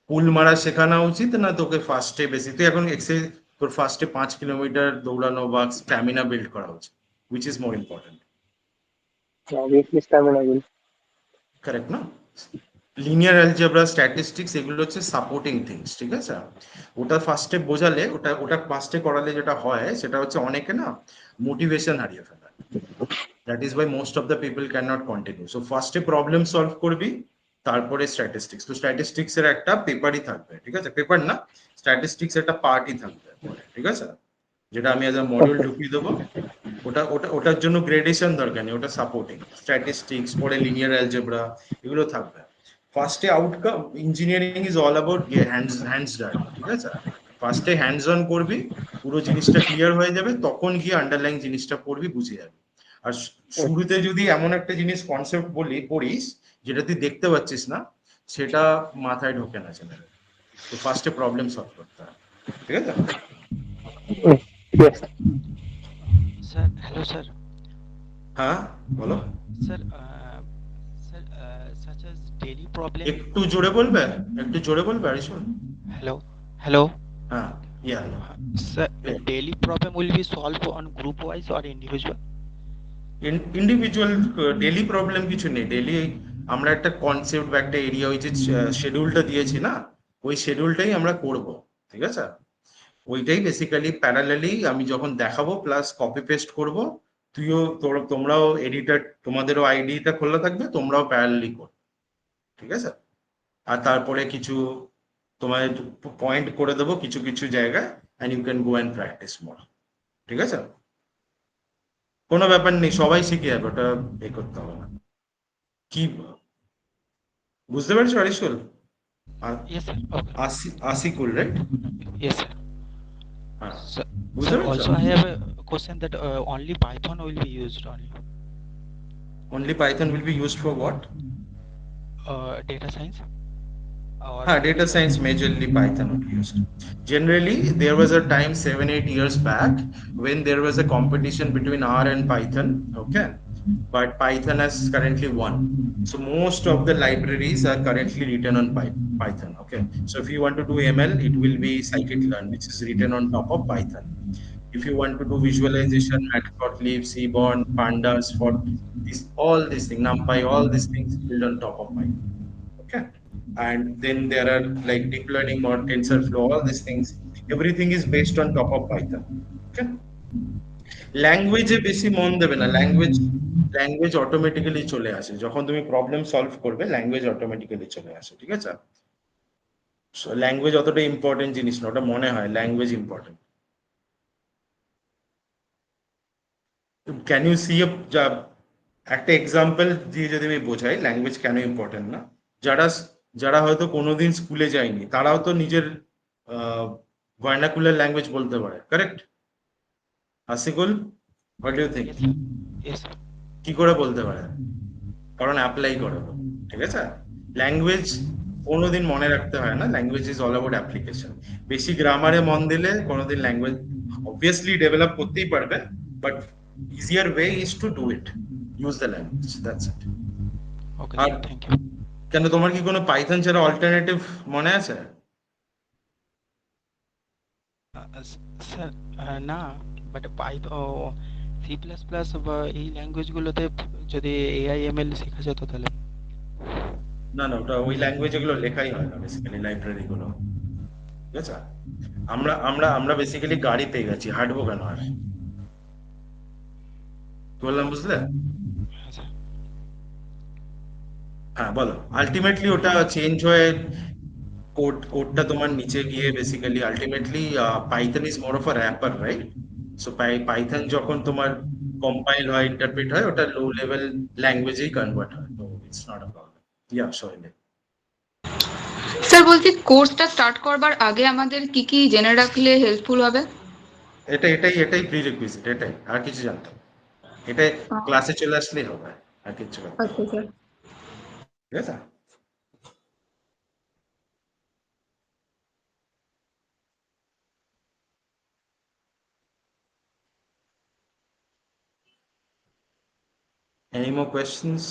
S2: পুল মারা শেখানো উচিত, না তোকে ফার্স্টে বেসিক তুই এখন এক্সারসাইজ তোর ফার্স্টে 5 কিলোমিটার দৌড়ানো বা স্ট্যামিনা বিল্ড করা উচিত? Which is more important?
S9: Obviously stamina.
S2: Correct না? লিনিয়ার অ্যালজেব্রা, স্ট্যাটিস্টিক্স এগুলো হচ্ছে সাপোর্টিং থিংস, ঠিক আছে? ওটা ফার্স্টে বোঝালে, ওটা ফার্স্টে করালে যেটা হয় সেটা হচ্ছে অনেকে না মোটিভেশন হারিয়ে ফেলে। That is Y most of the people can not continue. So ফার্স্টে প্রবলেম সলভ করবি, তারপরে স্ট্যাটিস্টিক্স। তো স্ট্যাটিস্টিক্স এর একটা পেপারই থাকবে, ঠিক আছে? পেপার না, স্ট্যাটিস্টিক্স একটা পার্টই থাকবে, ঠিক আছে? যেটা আমি এজ আ মডিউল ঢুকিয়ে দেবো। ওটার জন্য গ্রেডেশন দরকার নেই, ওটা সাপোর্টিং। স্ট্যাটিস্টিক্স পরে লিনিয়ার অ্যালজেব্রা এগুলো থাকবে। ফার্স্টে outcome engineering is all about hands on, ঠিক আছে? ফার্স্টে হ্যান্ডস অন করবি, পুরো জিনিসটা ক্লিয়ার হয়ে যাবে, তখন গিয়ে আন্ডারলাইন জিনিসটা পড়বি, বুঝে যাবি। আর শুরুতে যদি এমন একটা জিনিস কনসেপ্ট পড়িস যেটা তুই দেখতে পাচ্ছিস না, সেটা মাথায় ঢোকে না জেনারেলি। তো ফার্স্টে প্রবলেম সলভ করতে হয়, ঠিক আছে?
S9: Yes.
S10: Sir, hello, sir.
S2: হ্যাঁ বলো।
S10: Sir, such as daily problem.
S2: একটু জোরে বলবে, একটু জোরে বলবে আরিশন।
S10: Hello, hello.
S2: হ্যাঁ, ইয়া
S10: Sir, daily problem will be solved on group wise or individual?
S2: Individual daily problem কিছু নেই। ডেইলি আমরা একটা কনসেপ্ট বা একটা এরিয়া, ওই যে শিডিউলটা দিয়েছি না, ওই শিডিউলটাই আমরা করব, ঠিক আছে? ওইটাই বেসিক্যালি প্যারালালি আমি যখন দেখাবো প্লাস কপি পেস্ট করব, তোমরাও এডিটর, তোমাদেরও আইডিটা খোলা থাকবে, তোমরাও প্যারালালি করবে, ঠিক আছে? আর তারপরে কিছু তোমায় পয়েন্ট করে দেবো কিছু কিছু জায়গায়, and you can go and practise more, ঠিক আছে? কোনো ব্যাপার নেই, সবাই শিখে যাবে, ওটা এ করতে হবে না। কি বুঝতে পারছো Arishul?
S10: Yes, sir. Okay.
S2: Asikul, right?
S10: Yes, sir.
S2: হ্যাঁ,
S10: Sir,
S2: বুঝতে
S10: sir,
S2: পারছো?
S10: also I have a question that only Python will be used only.
S2: Only Python will be used for what?
S10: Data science. Or
S2: Data science majorly Python would be used. Generally, there was a time 7-8 years back when there was a competition between R and Python. Okay, but Python has currently won. So most of the libraries are currently written on Python. Okay, so if you want to do ML, it will be scikit-learn, which is written on top of Python. If you want to do visualization, matplotlib, seaborn, pandas, for this, all these things, NumPy, all these things built on top of Python. Okay, and then there are like deep learning or TensorFlow, all these things, everything is based on top of Python. Okay, ল্যাঙ্গুয়েজে বেশি মন দেবে না। Language automatically চলে আসে যখন তুমি problem solve করবে, ল্যাঙ্গুয়েজ অটোমেটিক্যালি চলে আসে, ঠিক আছে? ল্যাঙ্গুয়েজ অতটা ইম্পর্টেন্ট জিনিস না, ওটা মনে হয় language important. Can you see একটা এক্সাম্পল দিয়ে যদি আমি বোঝাই ল্যাঙ্গুয়েজ কেন ইম্পর্টেন্ট না, যারা যারা হয়তো কোনোদিন স্কুলে যায়নি তারাও তো নিজের ভার্নাকুলার ল্যাঙ্গুয়েজ বলতে পারে, correct? Asikul, what do you think?
S10: yes, sir. Yes, sir.
S2: কি করে বলতে পারে? কারণ অ্যাপ্লাই করে, ঠিক আছে? ল্যাঙ্গুয়েজ কোনোদিন মনে রাখতে হয় না, language is all about application. বেশি গ্রামারে মন দিলে কোনোদিন ল্যাঙ্গুয়েজ অবভিয়াসলি ডেভেলপ করতেই পারবে, but easier way is to do it, use the language, that's it.
S10: Okay,
S2: আর
S10: sir. Thank you.
S2: কেন, তোমার কি কোনো পাইথন ছাড়া অল্টারনেটিভ মনে আছে?
S10: স্যার না, but Python, C plus plus বা এই ল্যাঙ্গুয়েজগুলোতে যদি এআই এমএল শেখা যেত তাহলে।
S2: না না, ওটা ওই ল্যাঙ্গুয়েজ এগুলো লেখাই হয় না বেসিক্যালি, লাইব্রেরি গুলো, ঠিক আছে? আমরা আমরা আমরা বেসিক্যালি গাড়ি পেয়ে গেছি, হাঁটবো কেন আর? বললাম, বুঝলে?
S10: হ্যাঁ, স্যার।
S2: হ্যাঁ বলো। আলটিমেটলি ওটা চেঞ্জ হয়ে কোডটা তোমার নিচে গিয়ে basically ultimately Python is more of a wrapper, right? So Python যখন তোমার কম্পাইল হয়, ইন্টারপ্রেট হয়, ওটা লো লেভেল ল্যাঙ্গুয়েজেই কনভার্ট হয়, তো it's not a problem. Yeah sorry.
S11: Sir বলছি কোর্সটা স্টার্ট করবার আগে আমাদের কি কি জেনে রাখলে হেল্পফুল হবে?
S2: এটাই প্রিরিকুইজিট, এটাই, আর কিছু জানতে হবে? এটাই ক্লাসে চলে আসলেই হবে, আর কিছু করতে হবে না,
S11: আচ্ছা স্যার।
S2: ঠিক আছে? Any more questions?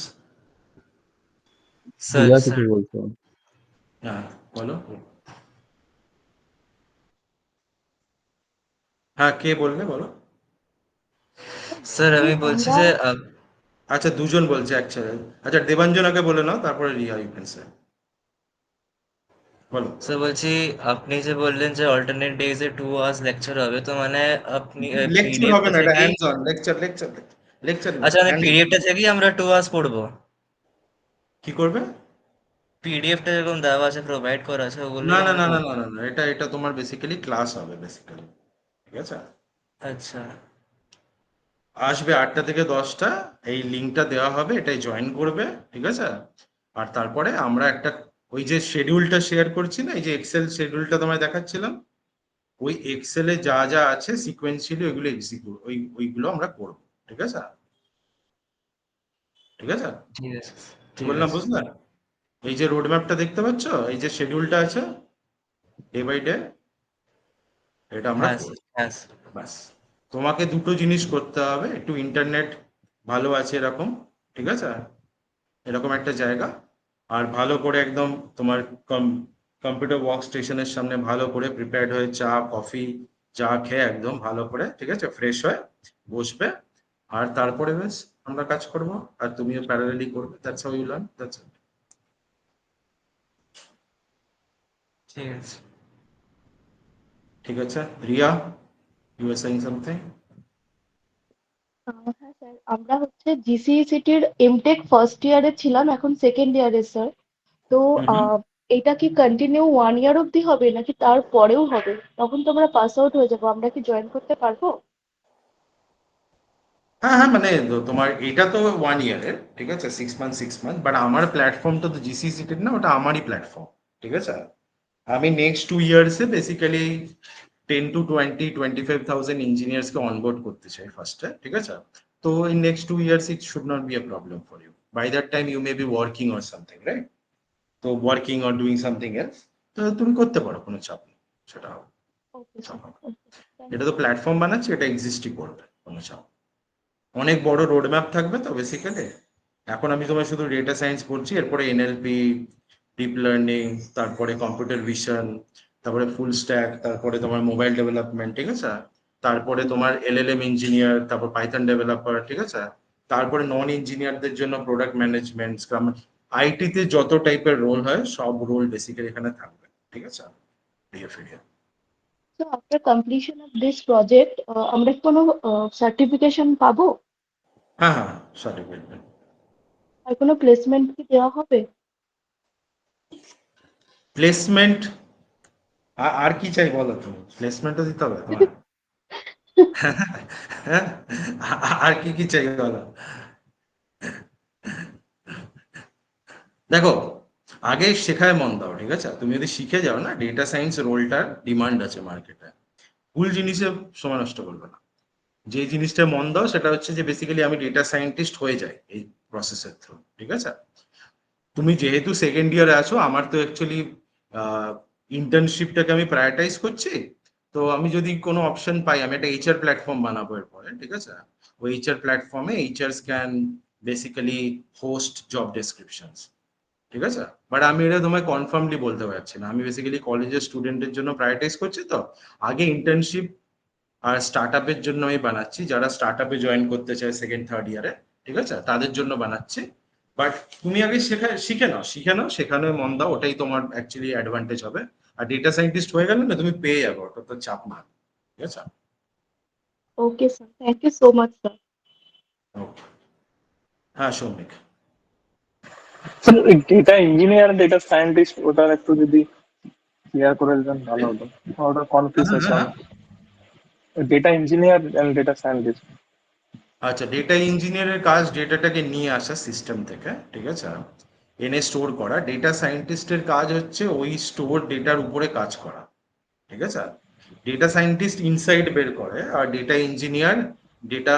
S7: Sir
S3: Riya
S7: sir
S3: কিছু বলছো?
S2: হ্যাঁ বলো। হ্যাঁ, কে বলবে বলো?
S7: স্যার আমি বলছি যে
S2: আচ্ছা দুজন বলছে অ্যাকচুয়ালি। আচ্ছা দেবাঞ্জনাকে বলে নাও, তারপরে রিয়া ইউ ক্যান সে। বলো।
S12: স্যার বলছি, আপনি যে বললেন যে অল্টারনেট ডেজে 2 আওয়ার্স লেকচার হবে, তো মানে আপনি
S2: লেকচার হবে
S12: পিডিএফটা
S2: না, এটা
S12: থেকেই,
S2: hands on lecture, lecture lecture না,
S12: আচ্ছা মানে
S2: হ্যান্ডস অন।
S12: পিডিএফটা থেকেই আমরা 2 আওয়ার্স পড়বো?
S2: কি করবে?
S12: পিডিএফটা যেরকম দেওয়া আছে, প্রোভাইড করা আছে,
S2: না
S12: ওগুলোই
S2: না
S12: আমরা
S2: না না
S12: পড়বো?
S2: না না না, এটা তোমার বেসিক্যালি ক্লাস হবে বেসিক্যালি, ঠিক আছে?
S12: আচ্ছা
S2: আসবে 8টা থেকে 10টা, এই লিঙ্কটা দেওয়া হবে, এটাই জয়েন করবে, ঠিক আছে? আর তারপরে আমরা একটা ওই যে শিডিউলটা শেয়ার করছি না, এই যে এক্সেল শিডিউলটা তোমায় দেখাচ্ছিলাম, ওই এক্সেলে যা যা আছে সিকোয়েন্সিয়ালি ওইগুলো এক্সিকিউট ওইগুলো আমরা করব, ঠিক আছে? ঠিক আছে,
S12: ঠিক আছে,
S2: কি
S12: ঠিক
S2: বললাম
S12: আছে।
S2: বুঝলে? এই যে রোড ম্যাপটা দেখতে পাচ্ছ, এই যে শিডিউলটা আছে ডে বাই ডে, এটা আমরা
S12: হ্যাঁ
S2: করব।
S12: হ্যাঁ
S2: ব্যাস, তোমাকে দুটো জিনিস করতে হবে, একটু ইন্টারনেট ভালো আছে এরকম, ঠিক আছে, এরকম একটা জায়গা, আর ভালো করে একদম তোমার কম্পিউটার ওয়ার্ক স্টেশনের সামনে ভালো করে প্রিপেয়ার্ড হয়ে চা কফি চা খেয়ে একদম ভালো করে, ঠিক আছে, ফ্রেশ হয়ে বসবে, আর তারপরে বেশ আমরা কাজ করব, আর তুমিও প্যারালালি করবে। That's how you learn, that's it.
S12: ঠিক আছে।
S2: ঠিক আছে Riya, you are saying something?
S6: হ্যাঁ স্যার, আমরা হচ্ছে জিসিইসিটির এমটেক ফার্স্ট ইয়ারে ছিলাম, এখন সেকেন্ড ইয়ারে স্যার। তো আহ, এটা কি কন্টিনিউ 1 ইয়ার অবধি হবে নাকি তার পরেও হবে? তখন তো আমরা পাস আউট হয়ে যাবো, আমরা কি জয়েন করতে পারবো?
S2: হ্যাঁ হ্যাঁ, মানে তোমার এটা তো 1 ইয়ারের, ঠিক আছে, 6 মান্থ, বাট আমার প্ল্যাটফর্মটা তো জিসিসিটির না, ওটা আমারই প্ল্যাটফর্ম, ঠিক আছে? আমি নেক্সট 2 ইয়ার্সে বেসিক্যালি 10 to 20, 25,000 ইঞ্জিনিয়ার্সকে অনবোর্ড করতে চাই ফার্স্টে, ঠিক আছে? তো in next 2 years it should not be a problem for you. By that time you may be working or something, right? তো working or doing something else, তো তুমি করতে পারো, কোনো চাপ নেই, সেটা হবে।
S6: ওকে স্যার,
S2: এটা তো প্ল্যাটফর্ম বানাচ্ছি, এটা এক্সিস্টই করবে, কোনো চাপ। অনেক বড় রোড ম্যাপ থাকবে তো বেসিক্যালি। এখন আমি তোমার শুধু ডেটা সায়েন্স পড়ছি, এরপরে এনএলপি, ডিপ লার্নিং, তারপরে কম্পিউটার ভিশন, তারপরে ফুল স্ট্যাক, তারপরে তোমার মোবাইল ডেভেলপমেন্ট, ঠিক আছে, তারপরে তোমার এলএলএম ইঞ্জিনিয়ার, তারপর পাইথন ডেভেলপার, ঠিক আছে, তারপরে নন ইঞ্জিনিয়ারদের জন্য প্রোডাক্ট ম্যানেজমেন্ট, স্ক্রাম, আইটিতে যত টাইপের রোল হয় সব রোল বেসিক্যালি এখানে থাকবে, ঠিক আছে?
S6: So after completion of this project, আমরা কি কোনো সার্টিফিকেশন পাবো?
S2: হ্যাঁ হ্যাঁ, সার্টিফিকেট।
S6: আর কোনো প্লেসমেন্ট কি দেওয়া হবে?
S2: প্লেসমেন্ট আর কি চাই বলো, তুমি প্লেসমেন্টও দিতে হবে তোমার? হ্যাঁ, আর কি কি চাই বলো? দেখো, আগে শেখায় মন দাও, ঠিক আছে? তুমি যদি শিখে যাও না, ডেটা সায়েন্স রোলটার ডিমান্ড আছে মার্কেটে, ভুল জিনিসে সময় নষ্ট করবে না। যে জিনিসটা মন দাও সেটা হচ্ছে যে বেসিক্যালি আমি ডেটা সায়েন্টিস্ট হয়ে যাই এই প্রসেসের থ্রু, ঠিক আছে? তুমি যেহেতু সেকেন্ড ইয়ারে আছো, আমার তো অ্যাকচুয়ালি ইন্টার্নশিপটাকে আমি প্রায়োরিটাইজ করছি, তো আমি যদি কোনো অপশন পাই, আমি একটা এইচআর প্ল্যাটফর্ম বানাবো এরপরে, ঠিক আছে? ওই এইচআর প্ল্যাটফর্মে HRs can basically host job descriptions, ঠিক আছে? বাট আমি এটা তোমায় কনফার্মলি বলতে পারছি না, আমি বেসিক্যালি কলেজের স্টুডেন্টের জন্য প্রায়োরিটাইজ করছি, তো আগে ইন্টার্নশিপ আর স্টার্ট আপের জন্য আমি বানাচ্ছি, যারা স্টার্ট আপে জয়েন করতে চায় সেকেন্ড থার্ড ইয়ারে, ঠিক আছে, তাদের জন্য বানাচ্ছি। বাট তুমি আগে শিখে নাও, সেখানে মন দাও, ওটাই তোমার অ্যাকচুয়ালি অ্যাডভান্টেজ হবে। আর ডেটা সায়েন্টিস্ট হয়ে গেলে না, তুমি পেয়ে যাবে, ওটা তো চাপ না, ঠিক আছে?
S6: Okay sir, thank you so much sir.
S2: Okay, হ্যাঁ Soumik.
S9: Data engineer data scientist ওটার একটু যদি ক্লিয়ার করে দিতেন ভালো হতো, ওটা কনফিউজ আছে আমার। Data engineer and data scientist.
S2: আচ্ছা, ডেটা ইঞ্জিনিয়ারের কাজ ডেটাটাকে নিয়ে আসা সিস্টেম থেকে, ঠিক আছে, এনে স্টোর করা। ডেটা সায়েন্টিস্টের কাজ হচ্ছে ওই স্টোর ডেটার উপরে কাজ করা, ঠিক আছে? ডেটা সায়েন্টিস্ট ইনসাইট বের করে, আর ডেটা ইঞ্জিনিয়ার ডেটা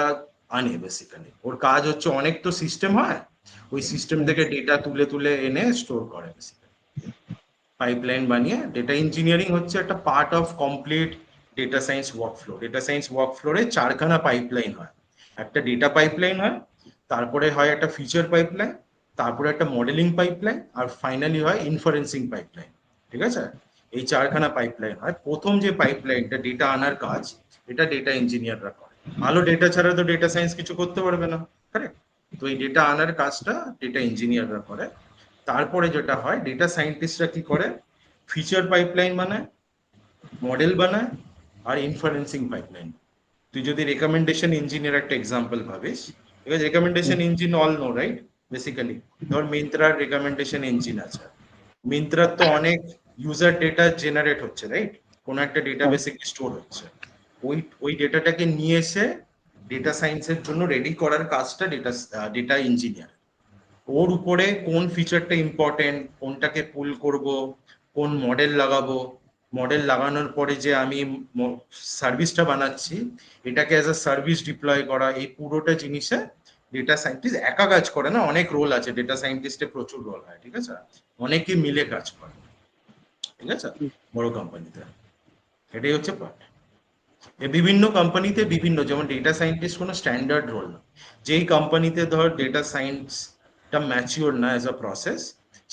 S2: আনে বেসিক্যালি। ওর কাজ হচ্ছে, অনেক তো সিস্টেম হয়, ওই সিস্টেম থেকে ডেটা তুলে তুলে এনে স্টোর করে বেসিক্যালি, পাইপলাইন বানিয়ে। ডেটা ইঞ্জিনিয়ারিং হচ্ছে একটা part of complete data science workflow. Data science ওয়ার্কফ্লোরে 4খানা পাইপলাইন হয়। একটা ডেটা পাইপলাইন হয়, তারপরে হয় একটা ফিচার পাইপলাইন, তারপরে একটা মডেলিং পাইপলাইন, আর ফাইনালি হয় ইনফারেন্সিং পাইপলাইন, ঠিক আছে? এই 4খানা পাইপলাইন হয়। প্রথম যে পাইপলাইনটা ডেটা আনার কাজ, এটা ডেটা ইঞ্জিনিয়াররা করে। ভালো ডেটা ছাড়া তো ডেটা সায়েন্স কিছু করতে পারবে না, কারেক্ট? তো এই ডেটা আনার কাজটা ডেটা ইঞ্জিনিয়াররা করে। তারপরে যেটা হয়, ডেটা সায়েন্টিস্টরা কি করে, ফিচার পাইপলাইন বানায়, মডেল বানায়, আর ইনফারেন্সিং পাইপলাইন। তুই যদি রেকমেন্ডেশন ইঞ্জিনের একটা এক্সাম্পল ভাবিস, ঠিক আছে, recommendation engine all know right, basically ধর মিন্ত্রার রেকমেন্ডেশন ইঞ্জিন আছে, মিন্ত্রার তো অনেক ইউজার ডেটা জেনারেট হচ্ছে রাইট, কোনো একটা ডেটাবেসে স্টোর হচ্ছে, ওই ডেটাটাকে নিয়ে এসে ডেটা সায়েন্সের জন্য রেডি করার কাজটা ডেটা ইঞ্জিনিয়ার। ওর উপরে কোন ফিচারটা ইম্পর্টেন্ট, কোনটাকে পুল করব, কোন মডেল লাগাবো, মডেল লাগানোর পরে যে আমি সার্ভিসটা বানাচ্ছি এটাকে অ্যাজ আ সার্ভিস ডিপ্লয় করা, এই পুরোটা জিনিসে ডেটা সায়েন্টিস্ট একা কাজ করে না, অনেক রোল আছে, ডেটা সায়েন্টিস্টের প্রচুর রোল হয়, ঠিক আছে, অনেকে মিলে কাজ করে, ঠিক আছে, বড় কোম্পানিতে এটাই হচ্ছে পার্ট। বিভিন্ন কোম্পানিতে বিভিন্ন, যেমন ডেটা সায়েন্টিস্ট কোনো স্ট্যান্ডার্ড রোল না, যেই কোম্পানিতে ধর ডেটা সায়েন্সটা ম্যাচিওর না অ্যাজ আ প্রসেস,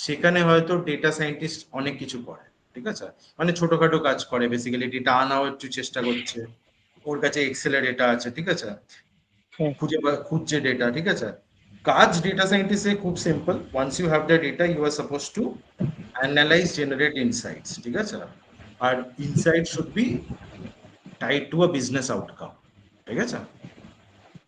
S2: সেখানে হয়তো ডেটা সায়েন্টিস্ট অনেক কিছু করে, ঠিক আছে, মানে ছোটখাটো কাজ করে, বেসিক্যালি ডেটা আনাও একটু চেষ্টা করছে, ওর কাছে এক্সেলের ডেটা আছে, ঠিক আছে, খুঁজছে ডেটা, ঠিক আছে। কাজ ডেটা সায়েন্টিস্টে খুব simple, once you have the data you are suppose to analyse, generate insights, ঠিক আছে, আর insight should be tied to a business outcome, ঠিক আছে।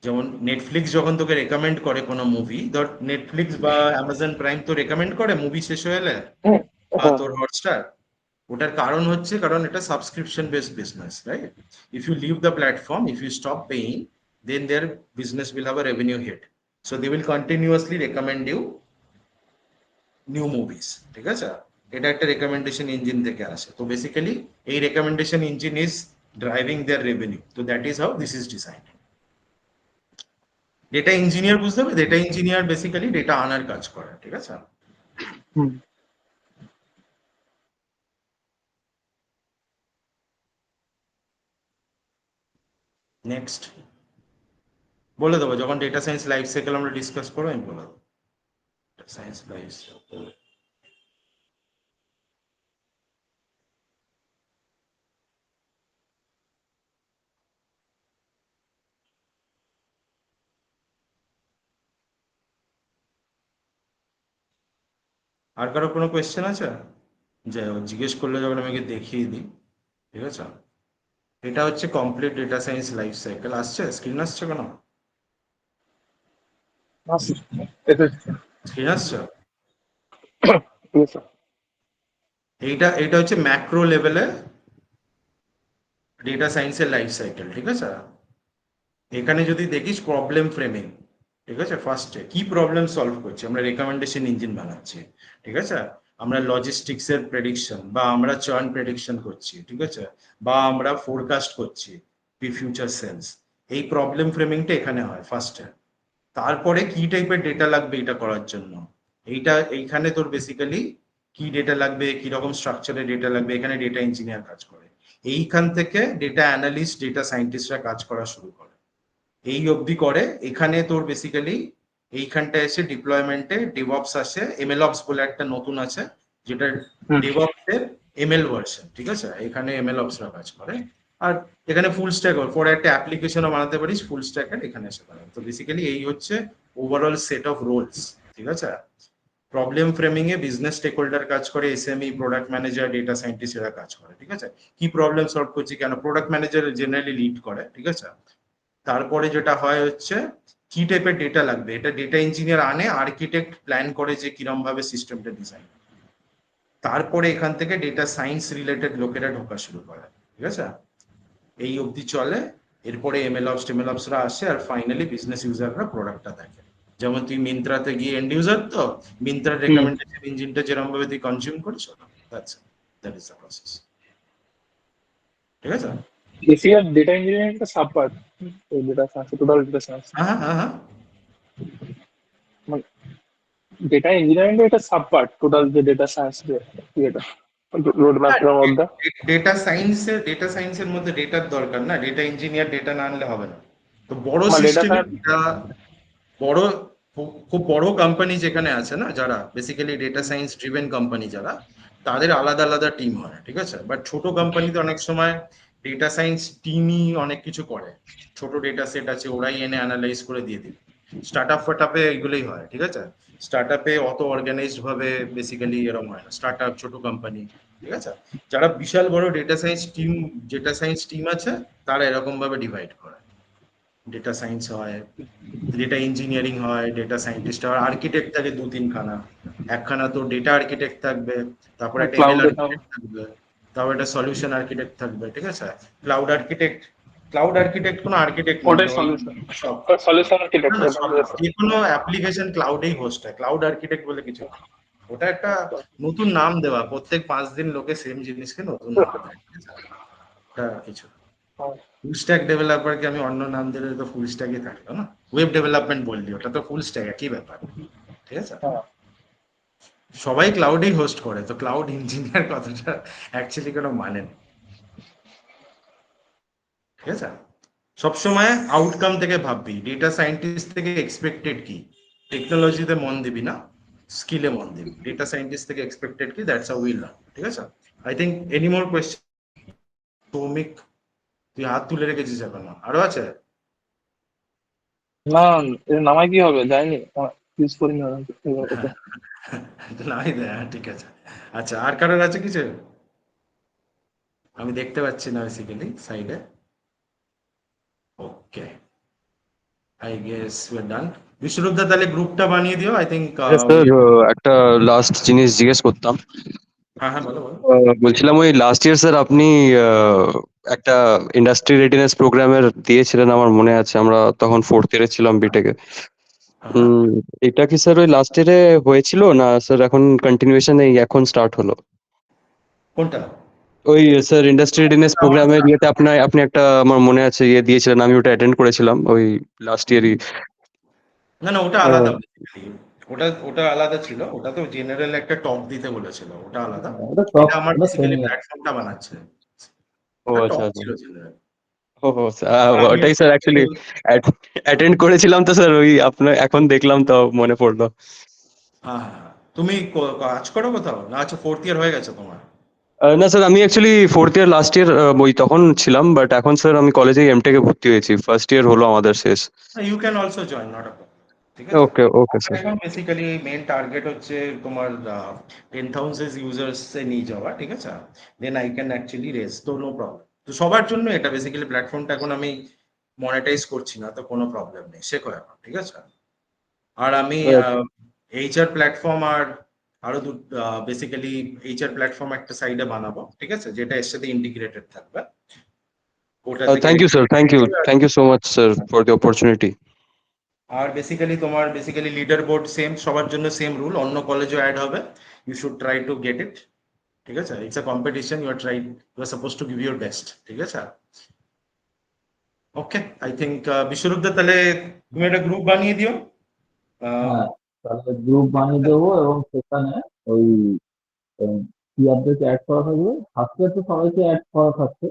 S2: যেমন নেটফ্লিক্স যখন তোকে রেকমেন্ড করে কোনো মুভি, ধর নেটফ্লিক্স বা অ্যামাজন প্রাইম তো রেকমেন্ড করে মুভি শেষ হয়ে এলে, বা তোর হটস্টার, ওটার কারণ হচ্ছে কারণ এটা subscription based business, right? If you leave the platform, if you stop paying, then their business will have a revenue hit, so they will continuously recommend you new movies, ঠিক আছে, এটা একটা রেকমেন্ডেশন ইঞ্জিন থেকে আসে। তো basically এই recommendation engine is driving their revenue, তো that is how this is designed. Data engineer বুঝতে হবে, ডেটা ইঞ্জিনিয়ার বেসিক্যালি ডেটা আনার কাজ করে, ঠিক আছে। নেক্সট বলে দেবো, যখন ডেটা সায়েন্স লাইফ সাইকেল আমরা ডিসকাস করবো আমি বলে দেবো ডেটা সায়েন্স লাইফ সাইকেল। আর কারো কোনো কোয়েশ্চেন আছে? যে জিজ্ঞেস করলে যখন আমাকে দেখিয়ে দিই, ঠিক আছে, এটা হচ্ছে complete data science life cycle. আসছে স্ক্রিন, আসছে কেন স্ক্রিন আসছে? এইটা হচ্ছে ম্যাক্রো লেভেলে ডেটা সায়েন্সের লাইফ সাইকেল, ঠিক আছে। এখানে যদি দেখিস প্রবলেম ফ্রেমিং, ঠিক আছে, ফার্স্টে কি প্রবলেম সলভ করছি, আমরা রেকমেন্ডেশন ইঞ্জিন বানাচ্ছি, ঠিক আছে, আমরা লজিস্টিক্স এর প্রেডিকশন বা আমরা চার্ন প্রেডিকশন করছি, ঠিক আছে, বা আমরা ফোরকাস্ট করছি ফিউচার সেলস, এই প্রবলেম ফ্রেমিংটা এখানে হয় ফার্স্টে। তারপরে কি টাইপের ডেটা লাগবে এটা করার জন্য, এইখানে তোর বেসিক্যালি কি ডেটা লাগবে, কি রকম স্ট্রাকচারের ডেটা লাগবে, এখানে ডেটা ইঞ্জিনিয়ার কাজ করে। এইখান থেকে ডেটা অ্যানালিস্ট, ডেটা সায়েন্টিস্টরা কাজ করা শুরু করে, এই অবধি করে। এখানে তোর বেসিক্যালি এইখানটা এসে ডিপ্লয়মেন্টে ডেভঅপস আসে, এমএলঅপস বলে একটা নতুন আছে, যেটা ডেভঅপস এর এমএল ভার্সন, ঠিক আছে, এখানে এমএলঅপসরা কাজ করে। আর এখানে ফুল স্ট্যাক পরে একটা অ্যাপ্লিকেশনও বানাতে পারিস ফুল স্ট্যাকের, এখানে এসে পারে। তো বেসিক্যালি এই হচ্ছে ওভারঅল সেট অফ রোলস, ঠিক আছে। প্রবলেম ফ্রেমিং এ বিজনেস স্টেক হোল্ডার কাজ করে, SME, product manager, data scientist এরা কাজ করে, ঠিক আছে। কি প্রবলেম সলভ করছি, কেন, প্রোডাক্ট ম্যানেজার জেনারেলি লিড করে, ঠিক আছে। তারপরে যেটা হয় হচ্ছে কি টাইপের ডেটা লাগবে, এটা ডেটা ইঞ্জিনিয়ার আনে, আর্কিটেক্ট প্ল্যান করে যে কিরম ভাবে সিস্টেমটা ডিজাইন। তারপরে এখান থেকে ডেটা সায়েন্স রিলেটেড লোকেরা ঢোকা শুরু করে, ঠিক আছে, এই অবধি চলে। এরপরে এমএলঅপসরা আসে, আর ফাইনালি বিজনেস ইউজাররা প্রোডাক্টটা দেখে। যেমন তুই মিন্ত্রাতে গিয়ে এন্ড ইউজার, তো মিন্ত্রার রেকমেন্ডেশন ইঞ্জিনটা যেরকম ভাবে তুই কনজিউম করিস, দ্যাট ইজ দ্য প্রসেস, ঠিক আছে।
S9: এসিআর ডেটা ইঞ্জিনিয়ারিং একটা sub part, data science, total data science.
S2: হ্যাঁ,
S9: ডেটা ইঞ্জিনিয়ারিং একটা সাব পার্ট, টোটাল যে ডেটা সায়েন্স যে এটা রোড ম্যাপের মধ্যে।
S2: ডেটা সায়েন্সের মধ্যে ডেটার দরকার না, ডেটা ইঞ্জিনিয়ার ডেটা না আনলে হবে না। তো বড় সিস্টেমে বড় খুব বড় কোম্পানি যেখানে আছে না, যারা basically data science driven company, যারা তাদের আলাদা আলাদা টিম হয়, ঠিক আছে। বাট ছোট কোম্পানিতে অনেক সময় ডেটা সায়েন্স টিমই অনেক কিছু করে, ছোট ডেটা সেট আছে, ওরাই এনে অ্যানালাইজ করে দিয়ে দিবে। স্টার্ট আপ ফাটাপে এগুলোই হয়, ঠিক আছে। স্টার্ট আপে অত অর্গানাইজড ভাবে বেসিক্যালি এরকম হয় না, স্টার্ট আপ ছোট কোম্পানি, ঠিক আছে। যারা বিশাল বড় ডেটা সায়েন্স টিম আছে, তারা এরকম ভাবে ডিভাইড করে। ডেটা সায়েন্স হয়, ডেটা ইঞ্জিনিয়ারিং হয়, ডেটা সায়েন্টিস্ট হয়, আর্কিটেক্ট থাকে 2-3খানা। একখানা তো ডেটা আর্কিটেক্ট থাকবে, তারপর একটা এমএল
S9: ক্লাউডে
S2: আর্কিটেক্ট থাকবে, তারপর একটা সলিউশন আর্কিটেক্ট থাকবে, ঠিক আছে। ক্লাউড আর্কিটেক্ট কোনো আর্কিটেক্ট নয়,
S9: ওটাই
S2: ওটা ওই
S9: সলিউশন,
S2: সব
S9: সলিউশন
S2: না
S9: আর্কিটেক্ট
S2: না
S9: ওটা
S2: সব না, যে কোনো অ্যাপ্লিকেশন ক্লাউডেই হোস্ট হয়, ক্লাউড আর্কিটেক্ট বলে কিছু নেই। ওটা একটা নতুন নাম দেওয়া, প্রত্যেক 5 দিন লোকে সেম জিনিসকে নতুন নাম দেয়, ঠিক আছে। ওটা কিছু ফুল স্ট্যাক ডেভেলপারকে আমি অন্য নাম দিলে তো ফুল স্ট্যাকই থাকলো না, ওয়েব ডেভেলপমেন্ট বললি, ওটা তো ফুল স্ট্যাক একই ব্যাপার, ঠিক আছে। সবাই ক্লাউডেই হোস্ট করে, তো ক্লাউড ইঞ্জিনিয়ার কথাটা অ্যাকচুয়ালি কোনো মানে নেই, ঠিক আছে। সবসময় আউটকাম থেকে ভাববি, ডেটা সায়েন্টিস্ট থেকে এক্সপেক্টেড কি, টেকনোলজিতে মন দিবি না, স্কিলে মন দিবি। ডেটা সায়েন্টিস্ট থেকে এক্সপেক্টেড কি, দ্যাটস হাউ উইল লার্ন, ঠিক আছে। I think any more question? Soumik, তুই হাত তুলে রেখেছিস এখনো, আরো আছে?
S9: না, এর নামায় কি হবে, যায়নি, ইউজ করিনি ওটা।
S2: নাই দে, হ্যাঁ ঠিক আছে। আচ্ছা, আর কারোর আছে কিছু? আমি দেখতে পাচ্ছি না বেসিক্যালি সাইডে। ওকে, আই গেস উই আর ডান। বিশ্বরূপদা তাহলে গ্রুপটা বানিয়ে দিও, আই থিঙ্ক।
S13: স্যার, একটা লাস্ট জিনিস জিজ্ঞেস করতাম।
S2: হ্যাঁ হ্যাঁ, বলো বলো।
S13: বলছিলাম ওই লাস্ট ইয়ার স্যার আপনি একটা ইন্ডাস্ট্রি রেডিনেস প্রোগ্রামের দিয়েছিলেন, আমার মনে আছে, আমরা তখন 4th ইয়ারে ছিলাম বিটেকে। এটা কি স্যার ওই লাস্ট ইয়ারে হয়েছিল না স্যার এখন কন্টিনিউয়েশন এই এখন স্টার্ট হলো?
S2: কোনটা?
S13: ওই স্যার ইন্ডাস্ট্রি রেডিনেস প্রোগ্রামের ইয়েতে আপনি একটা, আমার মনে আছে, ইয়ে দিয়েছিলেন, আমি ওটা অ্যাটেন্ড করেছিলাম ওই লাস্ট ইয়ারই।
S2: না না, ওটা আলাদা basically। ওটা আলাদা ছিল, ওটা তো জেনারেল একটা টক দিতে বলেছিল, ওটা আলাদা।
S3: ওটা টপ,
S2: এটা আমার
S3: ওটা
S2: বেসিক্যালি
S3: সেমিনার।
S2: প্ল্যাটফর্মটা বানাচ্ছে,
S13: ও
S2: ওটা
S13: আচ্ছা
S2: টক
S13: আচ্ছা।
S2: ছিল জেনারেল।
S13: ও
S2: আর আমি
S13: ওটাই স্যার অ্যাকচুয়ালি অ্যাটেন্ড করেছিলাম তো স্যার, ওই আপনার এখন দেখলাম তো মনে পড়লো।
S2: হ্যাঁ হ্যাঁ হ্যাঁ। তুমি কাজ করো কোথাও না? আচ্ছা, 4th ইয়ার হয়ে গেছে তোমার?
S13: না স্যার, আমি actually 4th year last year ওই তখন ছিলাম, বাট এখন স্যার আমি কলেজে এমটেকে ভর্তি হয়েছি, ফার্স্ট ইয়ার হলো আমাদের শেষ।
S2: You can also join, not a problem, ঠিক আছে।
S13: Okay okay sir.
S2: এখন বেসিক্যালি মেইন টার্গেট হচ্ছে তোমার 10,000 ইউজার্স এ নিয়ে যাওয়া, ঠিক আছে। Then I can actually raise, তো নো প্রবলেম। তো সবার জন্য এটা বেসিক্যালি প্ল্যাটফর্মটা এখন আমি মনিটাইজ করছি না, তো কোনো প্রবলেম নেই, শেখো এখন, ঠিক আছে। আর আমি এইচআর প্ল্যাটফর্ম আর আরো বেসিক্যালি এইচআর প্ল্যাটফর্ম একটা সাইডে বানাবো, ঠিক আছে, যেটা এর সাথে ইন্টিগ্রেটেড থাকবে, ওটা থেকে।
S13: Thank you sir, thank you so much sir for the opportunity.
S2: আর বেসিক্যালি তোমার বেসিক্যালি লিডার বোর্ড সেম, সবার জন্য সেম রুল, অন্য কলেজও অ্যাড হবে, you should try to get it, ঠিক আছে। It's a competition, you are suppose to give your best, ঠিক আছে। ওকে, আই থিঙ্ক বিশ্বরূপদা তাহলে তুমি একটা গ্রুপ বানিয়ে দিও।
S3: হ্যাঁ, তাহলে গ্রুপ বানিয়ে দেবো এবং সেখানে ওই সিআরদেরকে অ্যাড করা থাকবে। ফার্স্টে তো সবাইকে অ্যাড করা থাকছে,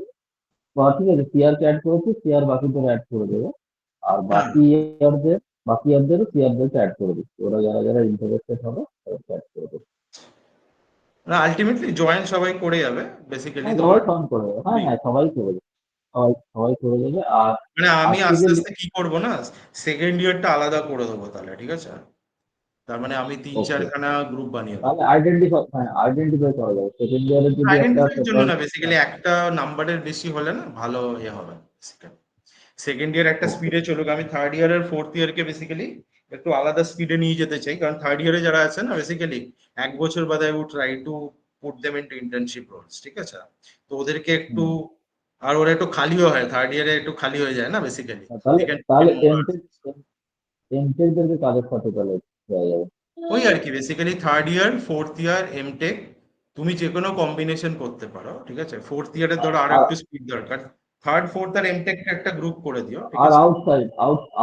S3: বা ঠিক আছে, সিআরকে অ্যাড করেছি, সিআর বাকিদের অ্যাড করে দেবে। আর বাকি ইয়ারদেরও সিআরদেরকে অ্যাড করে দিচ্ছি, ওরা যারা যারা ইন্টারেস্টেড হবে তাদেরকে অ্যাড করে দেবো।
S2: না, আলটিমেটলি জয়েন সবাই করে যাবে বেসিক্যালি
S3: হ্যাঁ,
S2: তোমার।
S3: সবাই ফোন করে দেবে, হ্যাঁ হ্যাঁ, সবাই করে দেবে, সবাই করে দেবে। আর
S2: মানে আমি
S3: আজকে
S2: আস্তে
S3: যে
S2: আস্তে কি করবো না, সেকেন্ড ইয়ারটা আলাদা করে দেবো তাহলে, ঠিক আছে। তার মানে আমি 3-4খানা গ্রুপ বানিয়ে দেবো।
S3: তাহলে আইডেন্টিফাই করা যাবে সেকেন্ড ইয়ারের যদি একটা
S2: আইডেন্টিফাইয়ের জন্য
S3: টোটাল।
S2: না, বেসিক্যালি একটা নাম্বারের বেশি হলে না ভালো হবে। সেকেন্ড ইয়ার একটা স্পিডে চলুক, আমি থার্ড ইয়ার আর 4th ইয়ারকে বেসিক্যালি একটু আলাদা স্পিডে নিয়ে যেতে চাই, কারণ থার্ড ইয়ারে যারা আছে না বেসিক্যালি 1 বছর বাদে I would try to put them into internship roles, ঠিক আছে। তো ওদেরকে একটু, আর ওরা একটু খালিও হয়, থার্ড ইয়ারে একটু খালি হয়ে যায় না বেসিক্যালি।
S3: তাহলে এমটেকদেরকে কাদের সাথে তাহলে দেওয়া যাবে?
S2: ওই আর কি, বেসিক্যালি থার্ড ইয়ার 4th ইয়ার এমটেক তুমি যে কোনো কম্বিনেশন করতে পারো, ঠিক আছে। 4th ইয়ারে ধরো আরো একটু স্পিড দরকার, থার্ড 4th আর এমটেক একটা গ্রুপ করে দিও, ঠিক
S3: আর
S2: আছে।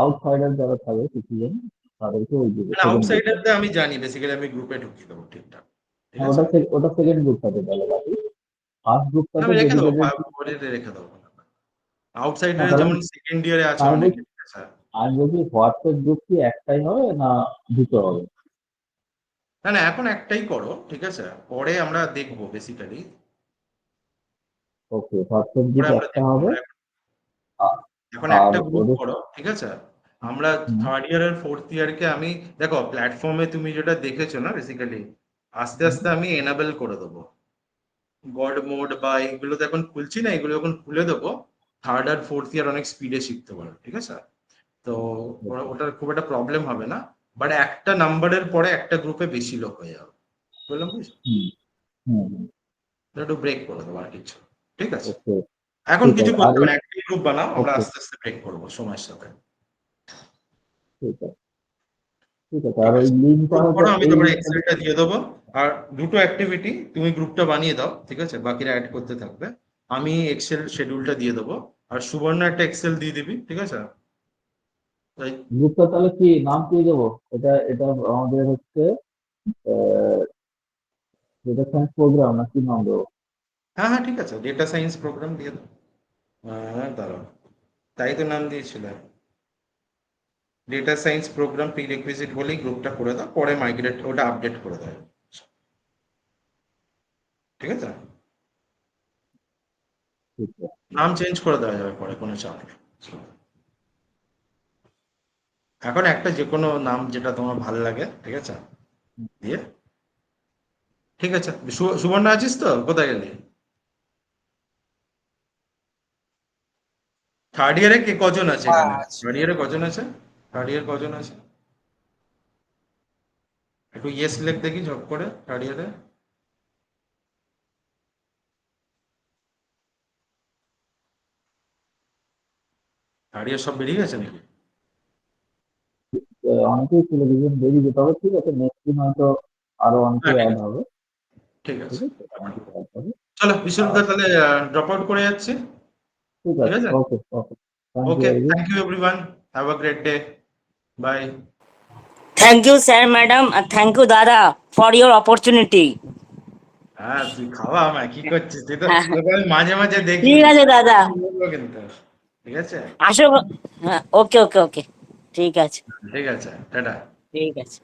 S3: আউটসাইডার যারা থাকবে কিছু জন, তাদেরকে ওই দিকে
S2: মানে আউটসাইডারদের আমি জানি, বেসিক্যালি আমি গ্রুপে ঢুকিয়ে দেবো ঠিকঠাক, ঠিক আছে।
S3: ওটা সেকেন্ড গ্রুপ থাকে তাহলে। বাকি ফার্স্ট গ্রুপটাতে
S2: আমি রেখে দেবো,
S3: ডেডিকেটেড।
S2: রেখে দেবো। আউটসাইডারে যেমন সেকেন্ড ইয়ারে আছে অনেকে, ঠিক আছে।
S3: আমি বলছি হোয়াটসঅ্যাপ গ্রুপ কি একটাই হবে না দুটো হবে?
S2: না না, এখন একটাই করো, ঠিক আছে, পরে আমরা দেখবো বেসিক্যালি।
S3: ওকে, হোয়াটসঅ্যাপ গ্রুপ একটা হবে।
S2: এখন একটা গ্রুপ করো, ঠিক আছে। আমরা
S3: হুম।
S2: থার্ড ইয়ার আর ফোর্থ ইয়ারকে আমি দেখো প্ল্যাটফর্মে তুমি যেটা দেখেছো না বেসিক্যালি আস্তে আস্তে আমি এনাবেল করে দেবো গড মোড বা এগুলো তো এখন খুলছি না, এগুলো যখন খুলে দেবো থার্ড আর ফোর্থ ইয়ার অনেক স্পিডে শিখতে পারো, ঠিক আছে? তো ওটার খুব একটা প্রবলেম হবে না, বাট একটা নাম্বারের পরে একটা গ্রুপে বেশি লোক হয়ে যাবে, বললাম বুঝছো?
S3: হুম, হুম, হুম।
S2: একটু ব্রেক করে দেবো আর কিছু, ঠিক আছে?
S3: ওকে,
S2: এখন
S3: ঠিক
S2: কিছু
S3: আছে। আর
S2: করতে হবে না, একটা গ্রুপ বানাও, আমরা
S3: ওকে,
S2: আস্তে আস্তে ব্রেক করবো সময়ের সাথে,
S3: ঠিক আছে, ঠিক আছে।
S2: ঠিক
S3: আর ওই
S2: আছে?
S3: লিঙ্কটা
S2: গ্রুপ
S3: হয়তো
S2: করো, আমি
S3: এই
S2: তোমার
S3: লিঙ্কটা
S2: এক্সেলটা দিয়ে দেবো। আর দুটো অ্যাক্টিভিটি তুমি গ্রুপটা বানিয়ে দাও, ঠিক আছে? বাকিরা অ্যাড করতে থাকবে, আমি এক্সেল শিডিউলটা দিয়ে দেবো, আর সুবর্ণ একটা এক্সেল দিয়ে দিবি, ঠিক আছে? তাই
S3: গ্রুপটা তাহলে কি নাম কি দেবো? এটা এটা আমাদের হচ্ছে ডেটা সায়েন্স প্রোগ্রাম না কি নাম দেবো?
S2: হ্যাঁ হ্যাঁ ঠিক আছে, ডেটা সায়েন্স প্রোগ্রাম দিয়ে দাও। হ্যাঁ দাঁড়াও, তাই তো নাম দিয়েছিল, data science program prerequisite বলেই গ্রুপটা করে দাও, পরে মাইগ্রেট ওটা আপডেট করে দাও, ঠিক আছে?
S3: ঠিক আছে,
S2: নাম চেঞ্জ করে দেওয়া যাবে পরে, কোনো চাপ নেই। এখন একটা যে কোনো নাম যেটা তোমার ভালো লাগে, ঠিক আছে, দিয়ে ঠিক আছে। সুবর্ণ আছিস তো? কোথায় গেলি? থার্ড ইয়ারে কে কজন আছে
S5: হ্যাঁ
S2: এখানে?
S5: আছে।
S2: থার্ড ইয়ারে কজন আছে? থার্ড ইয়ার কজন আছে? একটু ইয়েস লেখ দেখি ঝপ করে থার্ড ইয়ারে। থার্ড ইয়ার সব বেরিয়ে গেছে নাকি?
S3: অনেকেই ছিল, দুজন বেরিয়ে যেতে হবে। ঠিক আছে, নেক্সট দিন হয়তো আরো অনেকে
S2: হ্যাঁ
S3: অ্যাড হবে।
S2: ঠিক
S3: ঠিক
S2: আছে,
S3: আছে, অনেকে অ্যাড হবে।
S2: চলো বিশ্বরূপদা তাহলে ড্রপ আউট করে যাচ্ছি,
S3: ঠিক
S2: ঠিক
S3: আছে,
S2: আছে?
S3: Okay okay, thank you
S2: okay,
S3: very much.
S2: Thank you everyone, have a great day, bye.
S14: Thank you, sir, madam, and thank you, Dada, for your opportunity.
S2: হ্যাঁ তুই খাওয়া আমায়, কি করছিস তুই? তো তোকে আমি মাঝে মাঝে দেখি,
S14: ঠিক আছে দাদা,
S2: বলবো কিন্তু, ঠিক আছে?
S14: আসো। হ্যাঁ, ওকে ওকে ওকে, ঠিক আছে,
S2: ঠিক আছে, টাটা।
S14: ঠিক আছে।